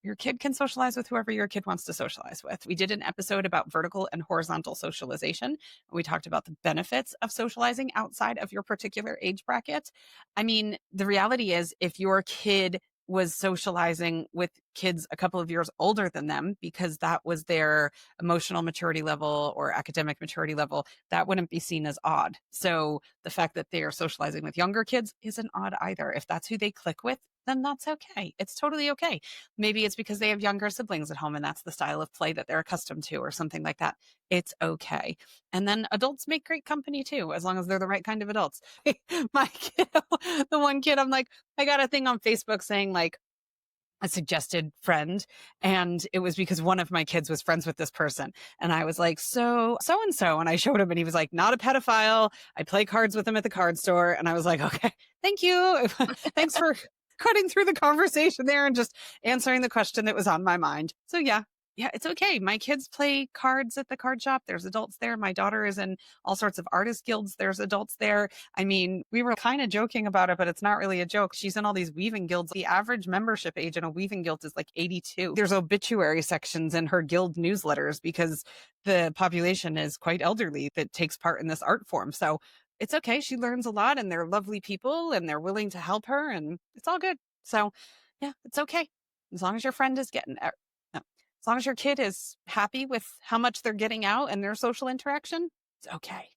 Your kid can socialize with whoever your kid wants to socialize with. We did an episode about vertical and horizontal socialization. We talked about the benefits of socializing outside of your particular age bracket. I mean, the reality is if your kid was socializing with kids a couple of years older than them because that was their emotional maturity level or academic maturity level, that wouldn't be seen as odd. So the fact that they are socializing with younger kids isn't odd either. If that's who they click with, then that's okay. It's totally okay. Maybe it's because they have younger siblings at home and that's the style of play that they're accustomed to or something like that. It's okay. And then adults make great company too, as long as they're the right kind of adults. My kiddo, the one kid, I'm like, I got a thing on Facebook saying like, a suggested friend. And it was because one of my kids was friends with this person. And I was like, so and so. And I showed him and he was like, not a pedophile. I play cards with him at the card store. And I was like, okay, thank you. Thanks for cutting through the conversation there and just answering the question that was on my mind. So yeah. Yeah, it's okay. My kids play cards at the card shop. There's adults there. My daughter is in all sorts of artist guilds. There's adults there. I mean, we were kind of joking about it, but it's not really a joke. She's in all these weaving guilds. The average membership age in a weaving guild is like 82. There's obituary sections in her guild newsletters because the population is quite elderly that takes part in this art form. So it's okay. She learns a lot and they're lovely people and they're willing to help her and it's all good. So yeah, it's okay. As long as your friend is getting no. As long as your kid is happy with how much they're getting out and their social interaction, it's okay.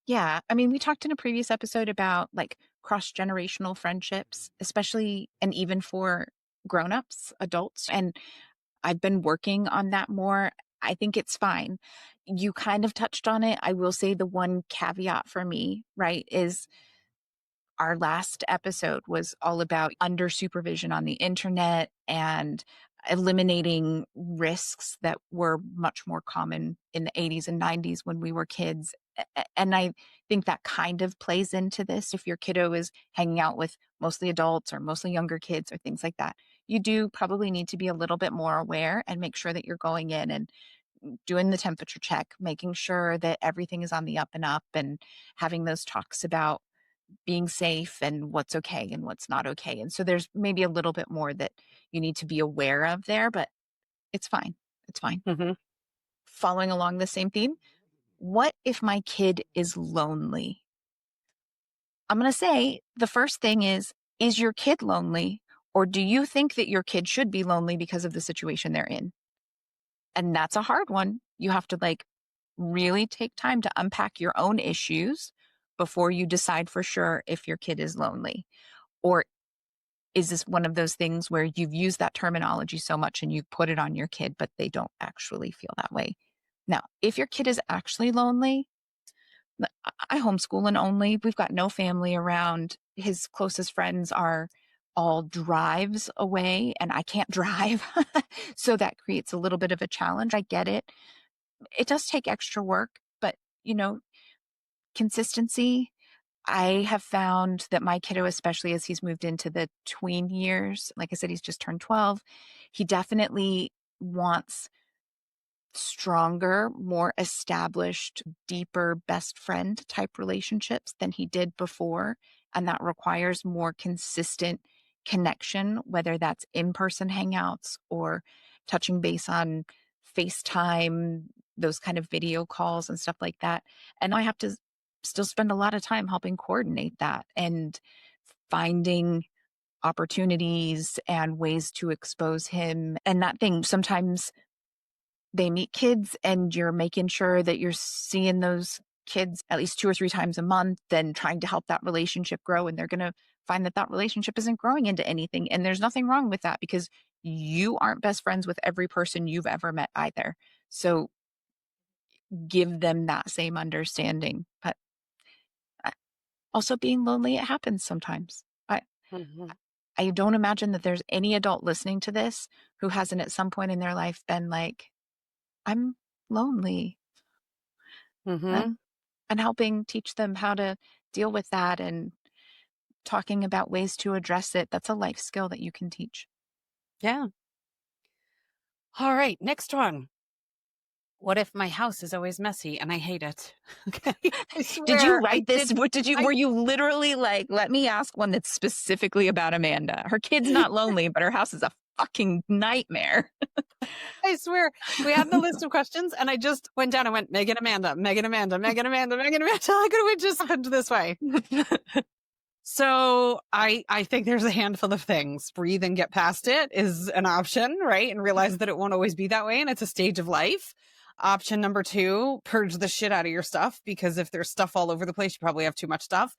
Yeah. I mean, we talked in a previous episode about like cross generational friendships, especially and even for grown-ups, adults. And I've been working on that more. I think it's fine. You kind of touched on it. I will say the one caveat for me, right, is our last episode was all about under supervision on the internet and eliminating risks that were much more common in the 80s and 90s when we were kids. And I think that kind of plays into this. If your kiddo is hanging out with mostly adults or mostly younger kids or things like that, you do probably need to be a little bit more aware and make sure that you're going in and doing the temperature check, making sure that everything is on the up and up, and having those talks about being safe and what's okay and what's not okay. And so there's maybe a little bit more that you need to be aware of there, but it's fine. It's fine. Mhm. Following along the same theme, what if my kid is lonely? I'm going to say the first thing is your kid lonely? Or do you think that your kid should be lonely because of the situation they're in? And that's a hard one. You have to like really take time to unpack your own issues before you decide for sure if your kid is lonely. Or is this one of those things where you've used that terminology so much and you've put it on your kid, but they don't actually feel that way? Now, if your kid is actually lonely, I homeschool and only. We've got no family around. His closest friends are all drives away, and I can't drive. So that creates a little bit of a challenge. I get it. It does take extra work, but you know, consistency. I have found that my kiddo, especially as he's moved into the tween years, like I said, he's just turned 12, he definitely wants stronger, more established, deeper best friend type relationships than he did before. And that requires more consistent connection, whether that's in-person hangouts or touching base on FaceTime, those kind of video calls and stuff like that. And I have to still spend a lot of time helping coordinate that and finding opportunities and ways to expose him. And that thing, sometimes they meet kids and you're making sure that you're seeing those kids at least 2 or 3 times a month and trying to help that relationship grow. And they're going to find that that relationship isn't growing into anything. And there's nothing wrong with that because you aren't best friends with every person you've ever met either. So give them that same understanding. But uh, also being lonely, it happens sometimes. Mhm. I don't imagine that there's any adult listening to this who hasn't at some point in their life been like, I'm lonely. Mhm. And helping teach them how to deal with that and talking about ways to address it. That's a life skill that you can teach. Yeah. All right. Next one. What if my house is always messy and I hate it? Okay. I Did you swear I write this? did. What did you, I were you literally like, let me ask one that's specifically about Amanda? Her kid's not lonely, but her house is a fucking nightmare. I swear we had the list of questions and I just went down and went Megan Amanda, Megan Amanda, Megan Amanda, Megan Amanda. How could we just happened this way? So I think there's a handful of things. Breathe and get past it is an option, right? And realize that it won't always be that way and it's a stage of life. Option number 2, purge the shit out of your stuff because if there's stuff all over the place, you probably have too much stuff.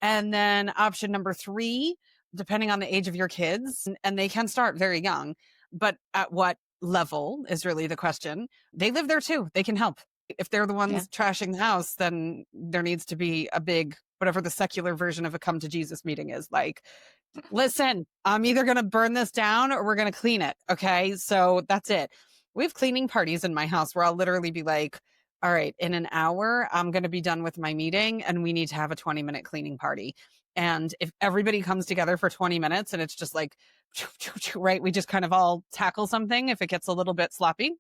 And then option number 3, depending on the age of your kids, and they can start very young, but at what level is really the question. They live there too. They can help. If they're the Yeah. ones trashing the house, then there needs to be a big, whatever the secular version of a come to Jesus meeting is like, listen, I'm either going to burn this down or we're going to clean it. Okay. So that's it. We have cleaning parties in my house where I'll literally be like, all right, in an hour, I'm going to be done with my meeting and we need to have a 20-minute cleaning party. And if everybody comes together for 20 minutes and it's just like, right, we just kind of all tackle something if it gets a little bit sloppy,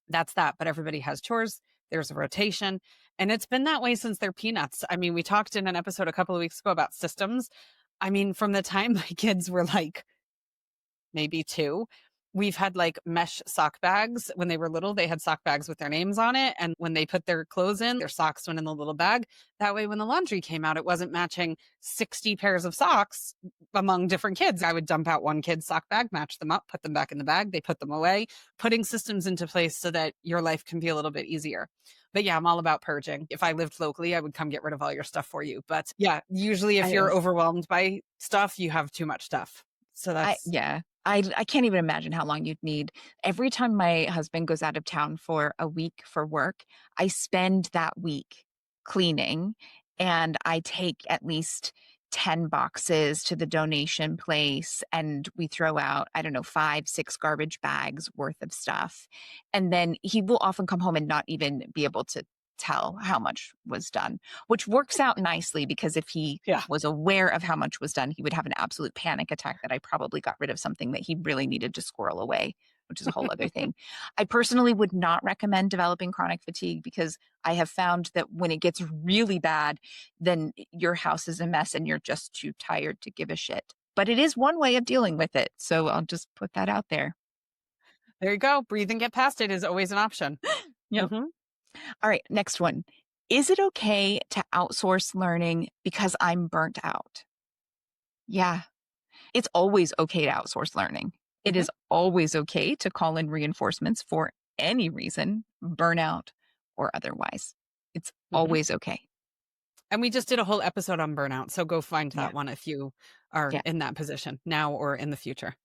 that's that. But everybody has chores. There's a rotation. And it's been that way since they're peanuts. I mean, we talked in an episode a couple of weeks ago about systems. I mean, from the time my kids were like maybe 2, we've had like mesh sock bags. When they were little, they had sock bags with their names on it. And when they put their clothes in, their socks went in the little bag. That way, when the laundry came out, it wasn't matching 60 pairs of socks among different kids. I would dump out one kid's sock bag, match them up, put them back in the bag. They put them away, putting systems into place so that your life can be a little bit easier. But yeah, I'm all about purging. If I lived locally, I would come get rid of all your stuff for you. But yeah, usually if I, you're overwhelmed by stuff, you have too much stuff. So that's, yeah. I can't even imagine how long you'd need. Every time my husband goes out of town for a week for work, I spend that week cleaning and I take at least 10 boxes to the donation place and we throw out, I don't know, 5, 6 garbage bags worth of stuff. And then he will often come home and not even be able to tell how much was done, which works out nicely because if he yeah. was aware of how much was done, he would have an absolute panic attack that I probably got rid of something that he really needed to squirrel away, which is a whole other thing. I personally would not recommend developing chronic fatigue because I have found that when it gets really bad, then your house is a mess and you're just too tired to give a shit. But it is one way of dealing with it. So I'll just put that out there. There you go. Breathe and get past it is always an option. Yep. Hmm. All right, next one. Is it okay to outsource learning because I'm burnt out? Yeah, it's always okay to outsource learning. It Hmm. is always okay to call in reinforcements for any reason, burnout or otherwise. It's Hmm. always okay. And we just did a whole episode on burnout. So go find Yeah. that one if you are Yeah. in that position now or in the future.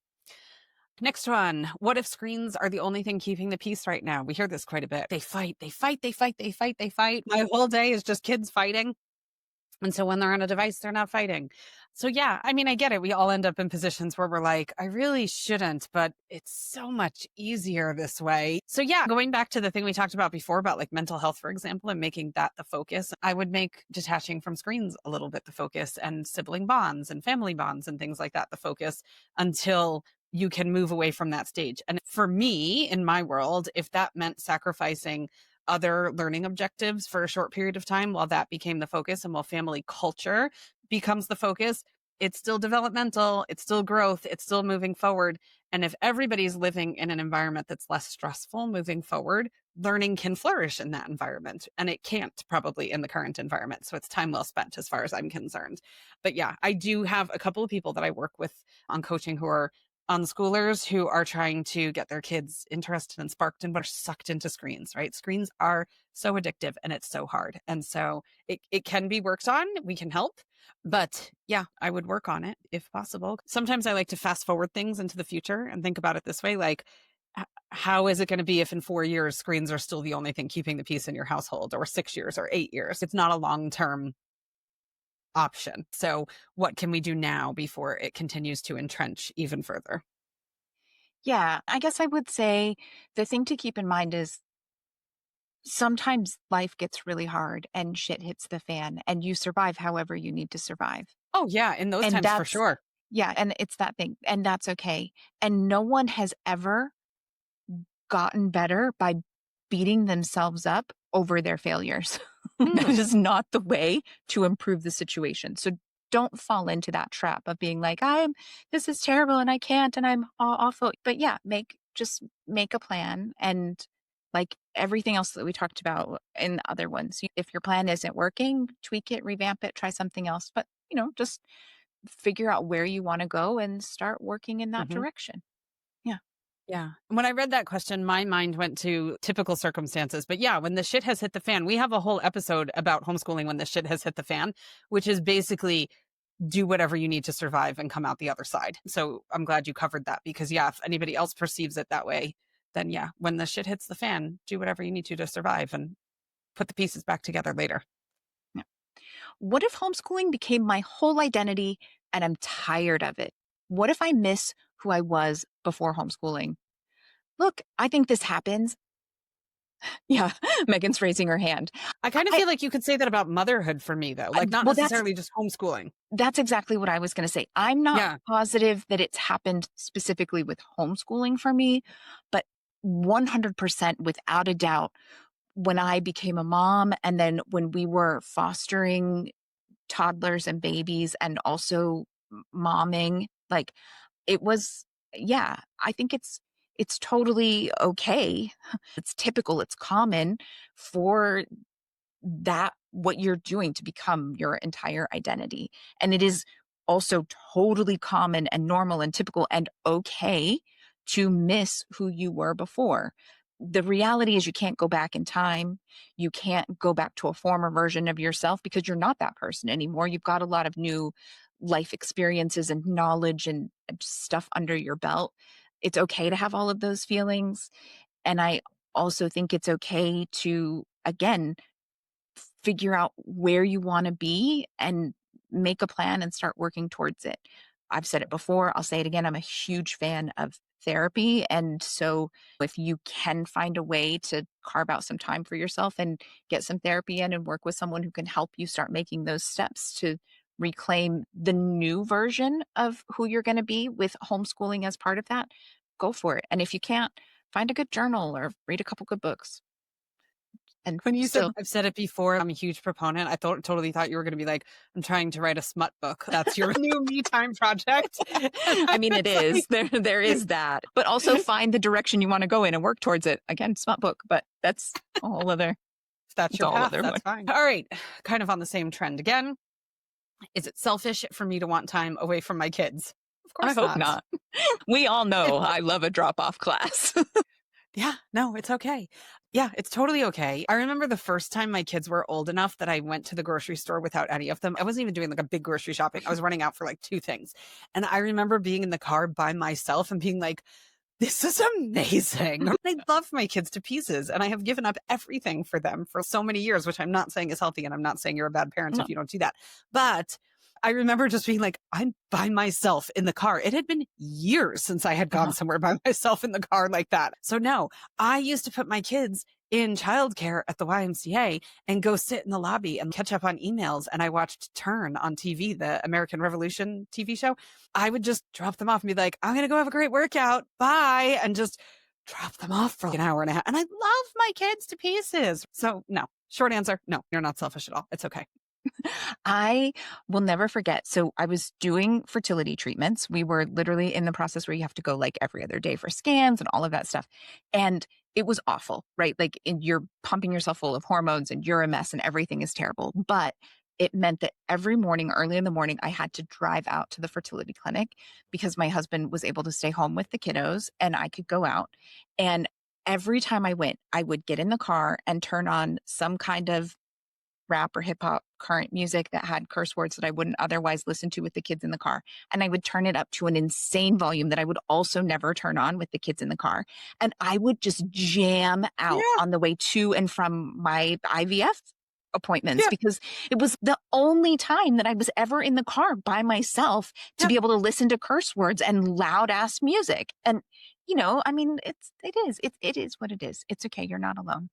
Next one. What if screens are the only thing keeping the peace right now? We hear this quite a bit. They fight, they fight, they fight, they fight, they fight. My whole day is just kids fighting. And so when they're on a device, they're not fighting. So yeah, I mean, I get it. We all end up in positions where we're like, I really shouldn't, but it's so much easier this way. So yeah, going back to the thing we talked about before about like mental health, for example, and making that the focus, I would make detaching from screens a little bit the focus and sibling bonds and family bonds and things like that the focus until you can move away from that stage. And for me, in my world, if that meant sacrificing other learning objectives for a short period of time while that became the focus and while family culture becomes the focus, It's still developmental. It's still growth. It's still moving forward. And if everybody's living in an environment that's less stressful moving forward, learning can flourish in that environment. And it can't probably in the current environment. So it's time well spent as far as I'm concerned. But yeah, I do have a couple of people that I work with on coaching who are unschoolers who are trying to get their kids interested and sparked and but are sucked into screens, right? Screens are so addictive and it's so hard. And so it can be worked on. We can help. But yeah, I would work on it if possible. Sometimes I like to fast forward things into the future and think about it this way, like, how is it going to be if in 4 years screens are still the only thing keeping the peace in your household, or 6 years or 8 years? It's not a long-term option. So what can we do now before it continues to entrench even further? Yeah, I guess I would say the thing to keep in mind is sometimes life gets really hard and shit hits the fan and you survive however you need to survive. Oh yeah, in those And times for that's, sure. yeah, and it's that thing. And that's okay. And no one has ever gotten better by beating themselves up over their failures. That Mm, is not the way to improve the situation. So don't fall into that trap of being like, this is terrible and I can't and I'm awful. But yeah, just make a plan, and like everything else that we talked about in the other ones. If your plan isn't working, tweak it, revamp it, try something else. But, just figure out where you want to go and start working in that mhm. direction. Yeah. Yeah. When I read that question, my mind went to typical circumstances. But yeah, when the shit has hit the fan, we have a whole episode about homeschooling when the shit has hit the fan, which is basically do whatever you need to survive and come out the other side. So I'm glad you covered that because, yeah, if anybody else perceives it that way, then yeah, when the shit hits the fan, do whatever you need to survive and put the pieces back together later. Yeah. What if homeschooling became my whole identity and I'm tired of it? What if I miss who I was before homeschooling? Look, I think this happens. Yeah, Megan's raising her hand. I kind of I, feel like you could say that about motherhood for me, though, I like not well, that's necessarily just homeschooling. that's exactly what I was going to say. I'm not Yeah. positive that it's happened specifically with homeschooling for me, but 100% without a doubt, when I became a mom and then when we were fostering toddlers and babies and also momming, like it was, yeah, I think it's totally okay. It's typical, it's common for that what you're doing to become your entire identity. And it is also totally common and normal and typical and okay to miss who you were before. The reality is you can't go back in time. You can't go back to a former version of yourself because you're not that person anymore. You've got a lot of new life experiences and knowledge and stuff under your belt. It's okay to have all of those feelings. And I also think it's okay to, again, figure out where you want to be and make a plan and start working towards it. I've said it before, I'll say it again. I'm a huge fan of therapy. And so if you can find a way to carve out some time for yourself and get some therapy in and work with someone who can help you start making those steps to reclaim the new version of who you're going to be with homeschooling as part of that, go for it. And if you can't, find a good journal or read a couple good books and When you said still. I've said it before, I'm a huge proponent. I totally thought you were going to be like, I'm trying to write a smut book. That's your new me time project. And I I mean, it was is. like, There is that. But also find the direction you want to go in and work towards it. Again, smut book, but if that's it's a your whole path, other one. that's fine. All right. Kind of on the same trend again. Is it selfish for me to want time away from my kids? Of I course hope not. not. We all know I love a drop off class. Yeah, no, it's okay. Yeah, it's totally okay. I remember the first time my kids were old enough that I went to the grocery store without any of them. I wasn't even doing like a big grocery shopping. I was running out for like two things. And I remember being in the car by myself and being like, this is amazing. I love my kids to pieces and I have given up everything for them for so many years, which I'm not saying is healthy. And I'm not saying you're a bad parent No. if you don't do that. But I remember just being like, I'm by myself in the car. It had been years since I had gone Uh-huh. somewhere by myself in the car like that. So no, I used to put my kids in childcare at the YMCA and go sit in the lobby and catch up on emails. And I watched Turn on TV, the American Revolution TV show. I would just drop them off and be like, I'm going to go have a great workout. Bye. And just drop them off for an hour and a half. And I love my kids to pieces. So no, short answer. No, you're not selfish at all. It's okay. I will never forget. So I was doing fertility treatments. We were literally in the process where you have to go like every other day for scans and all of that stuff. And it was awful, right? Like you're pumping yourself full of hormones and you're a mess and everything is terrible. But it meant that every morning, early in the morning, I had to drive out to the fertility clinic because my husband was able to stay home with the kiddos and I could go out. And every time I went, I would get in the car and turn on some kind of rap or hip hop current music that had curse words that I wouldn't otherwise listen to with the kids in the car. And I would turn it up to an insane volume that I would also never turn on with the kids in the car. And I would just jam out Yeah. on the way to and from my IVF appointments Yeah. because it was the only time that I was ever in the car by myself to Yeah. be able to listen to curse words and loud ass music. And I mean, it is what it is. It's okay. You're not alone.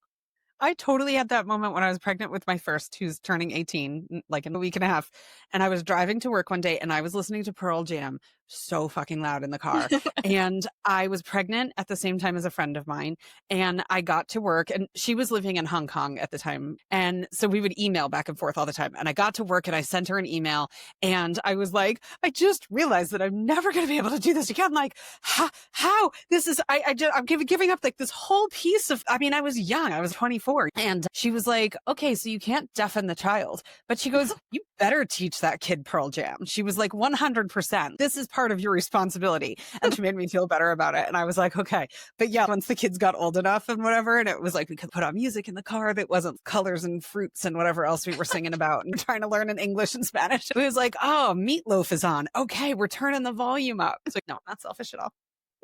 I totally had that moment when I was pregnant with my first, who's turning 18, like in a week and a half. And I was driving to work one day and I was listening to Pearl Jam so fucking loud in the car. And I was pregnant at the same time as a friend of mine. And I got to work and she was living in Hong Kong at the time. And so we would email back and forth all the time. And I got to work and I sent her an email and I was like, I just realized that I'm never going to be able to do this again. Like, how? This is, I'm giving up like this whole piece of, I mean, I was young, I was 24. And she was like, okay, so you can't deafen the child. But she goes, you better teach that kid Pearl Jam. She was like, 100%. This is part of your responsibility. And she made me feel better about it. And I was like, okay. But yeah, once the kids got old enough and whatever, and it was like we could put on music in the car that wasn't colors and fruits and whatever else we were singing about and trying to learn in English and Spanish. It was like, oh, Meatloaf is on. Okay, we're turning the volume up. It's like, no, not selfish at all.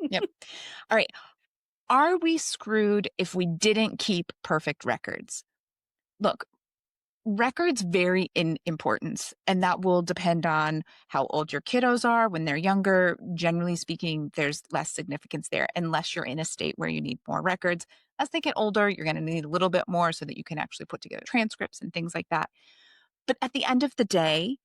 Yep. All right. Are we screwed if we didn't keep perfect records? Look, records vary in importance, and that will depend on how old your kiddos are when they're younger. Generally speaking, there's less significance there unless you're in a state where you need more records. As they get older, you're going to need a little bit more so that you can actually put together transcripts and things like that. But at the end of the day,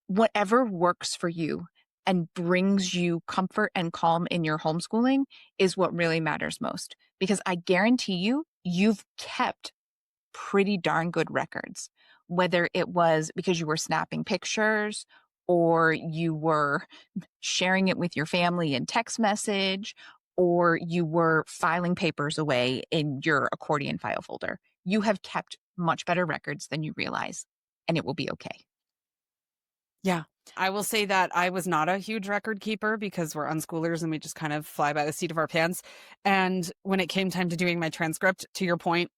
whatever works for you and brings you comfort and calm in your homeschooling is what really matters most. Because I guarantee you, you've kept pretty darn good records, whether it was because you were snapping pictures or you were sharing it with your family in text message or you were filing papers away in your accordion file folder. You have kept much better records than you realize, and it will be okay. Yeah. I will say that I was not a huge record keeper because we're unschoolers and we just kind of fly by the seat of our pants. And when it came time to doing my transcript, to your point,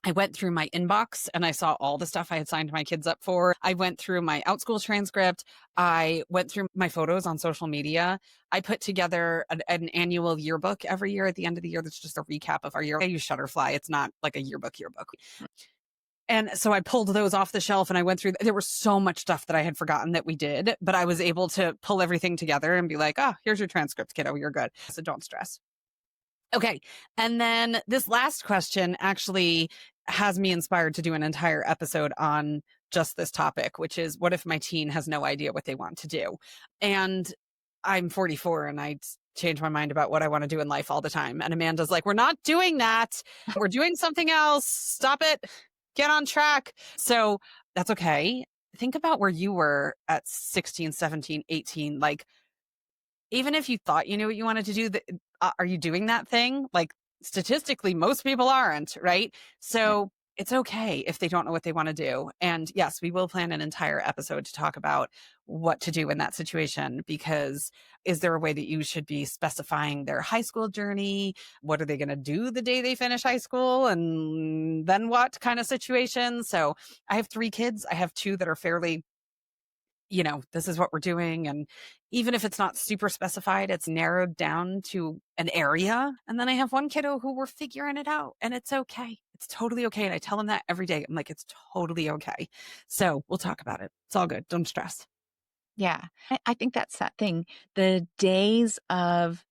I went through my inbox and I saw all the stuff I had signed my kids up for. I went through my outschool transcript. I went through my photos on social media. I put together an annual yearbook every year at the end of the year. That's just a recap of our year. I use Shutterfly. It's not like a yearbook. And so I pulled those off the shelf and I went through, there was so much stuff that I had forgotten that we did, but I was able to pull everything together and be like, oh, here's your transcript, kiddo. You're good. So don't stress. Okay. And then this last question actually has me inspired to do an entire episode on just this topic, which is what if my teen has no idea what they want to do? And I'm 44 and I change my mind about what I want to do in life all the time. And Amanda's like, we're not doing that. We're doing something else. Stop it. Get on track. So that's okay. Think about where you were at 16, 17, 18. Like, even if you thought you knew what you wanted to do, are you doing that thing? Like, statistically, most people aren't, right? Yeah. So it's okay if they don't know what they want to do. And yes, we will plan an entire episode to talk about what to do in that situation, because is there a way that you should be specifying their high school journey? What are they going to do the day they finish high school? And then what kind of situation? So I have 3 kids. I have 2 that are fairly, this is what we're doing. And even if it's not super specified, it's narrowed down to an area. And then I have one kiddo who we're figuring it out and it's okay. It's totally okay. And I tell him that every day. I'm like, it's totally okay. So we'll talk about it. It's all good. Don't stress. Yeah. I think that's that thing. The days of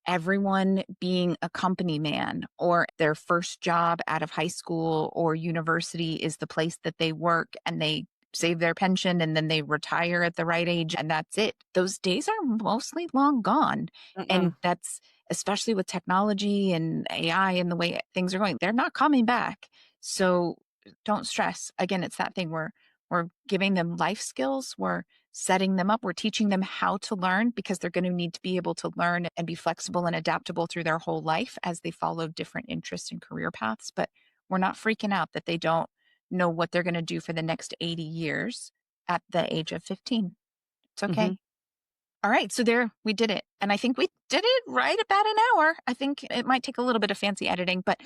everyone being a company man or their first job out of high school or university is the place that they work and they save their pension and then they retire at the right age and that's it. Those days are mostly long gone. And Mm-mm. that's especially with technology and AI and the way things are going, they're not coming back. So don't stress. Again, it's that thing where We're giving them life skills. We're setting them up. We're teaching them how to learn because they're going to need to be able to learn and be flexible and adaptable through their whole life as they follow different interests and career paths. But we're not freaking out that they don't know what they're going to do for the next 80 years at the age of 15. It's Hmm. okay. All right. So there we did it. And I think we did it right about an hour. I think it might take a little bit of fancy editing, but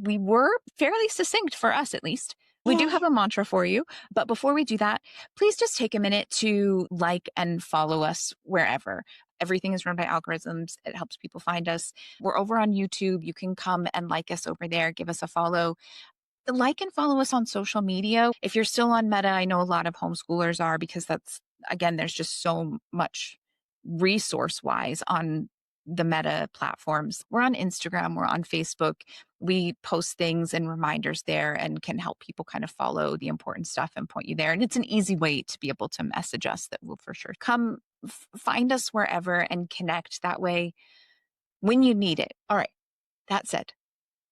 we were fairly succinct for us at least. We do have a mantra for you. But before we do that, please just take a minute to like and follow us wherever. Everything is run by algorithms. It helps people find us. We're over on YouTube. You can come and like us over there, give us a follow. Like and follow us on social media. If you're still on Meta, I know a lot of homeschoolers are because again, there's just so much resource wise on the Meta platforms. We're on Instagram, we're on Facebook. We post things and reminders there and can help people kind of follow the important stuff and point you there. And it's an easy way to be able to message us that will for sure come find us wherever and connect that way when you need it. All right. That said,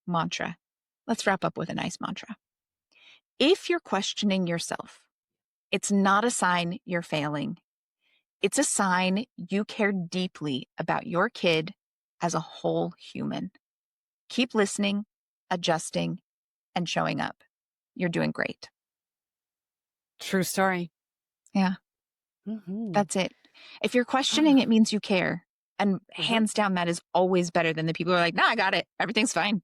mantra. Let's wrap up with a nice mantra. If you're questioning yourself, it's not a sign you're failing. It's a sign you care deeply about your kid as a whole human. Keep listening, adjusting, and showing up. You're doing great. True story. Yeah, Hmm. that's it. If you're questioning, it means you care. And Hmm. hands down, that is always better than the people who are like, nah, I got it. Everything's fine.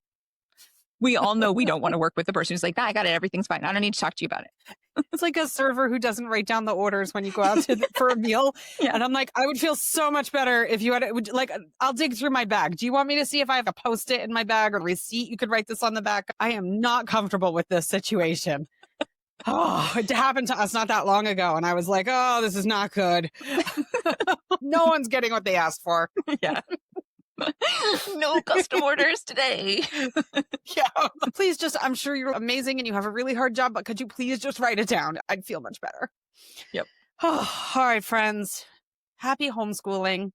We all know we don't want to work with the person who's like, nah, I got it. Everything's fine. I don't need to talk to you about it. It's like a server who doesn't write down the orders when you go out for a meal. Yeah. And I'm like, I would feel so much better if you had it. Like, I'll dig through my bag. Do you want me to see if I have a Post-it in my bag or receipt? You could write this on the back. I am not comfortable with this situation. Oh, it happened to us not that long ago. And I was like, oh, this is not good. No one's getting what they asked for. Yeah. No custom orders today. Yeah. Please just, I'm sure you're amazing and you have a really hard job, but could you please just write it down? I'd feel much better. Yep. Oh, all right, friends. Happy homeschooling.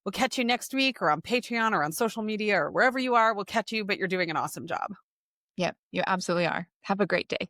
We'll catch you next week or on Patreon or on social media or wherever you are. We'll catch you, but you're doing an awesome job. Yep. You absolutely are. Have a great day.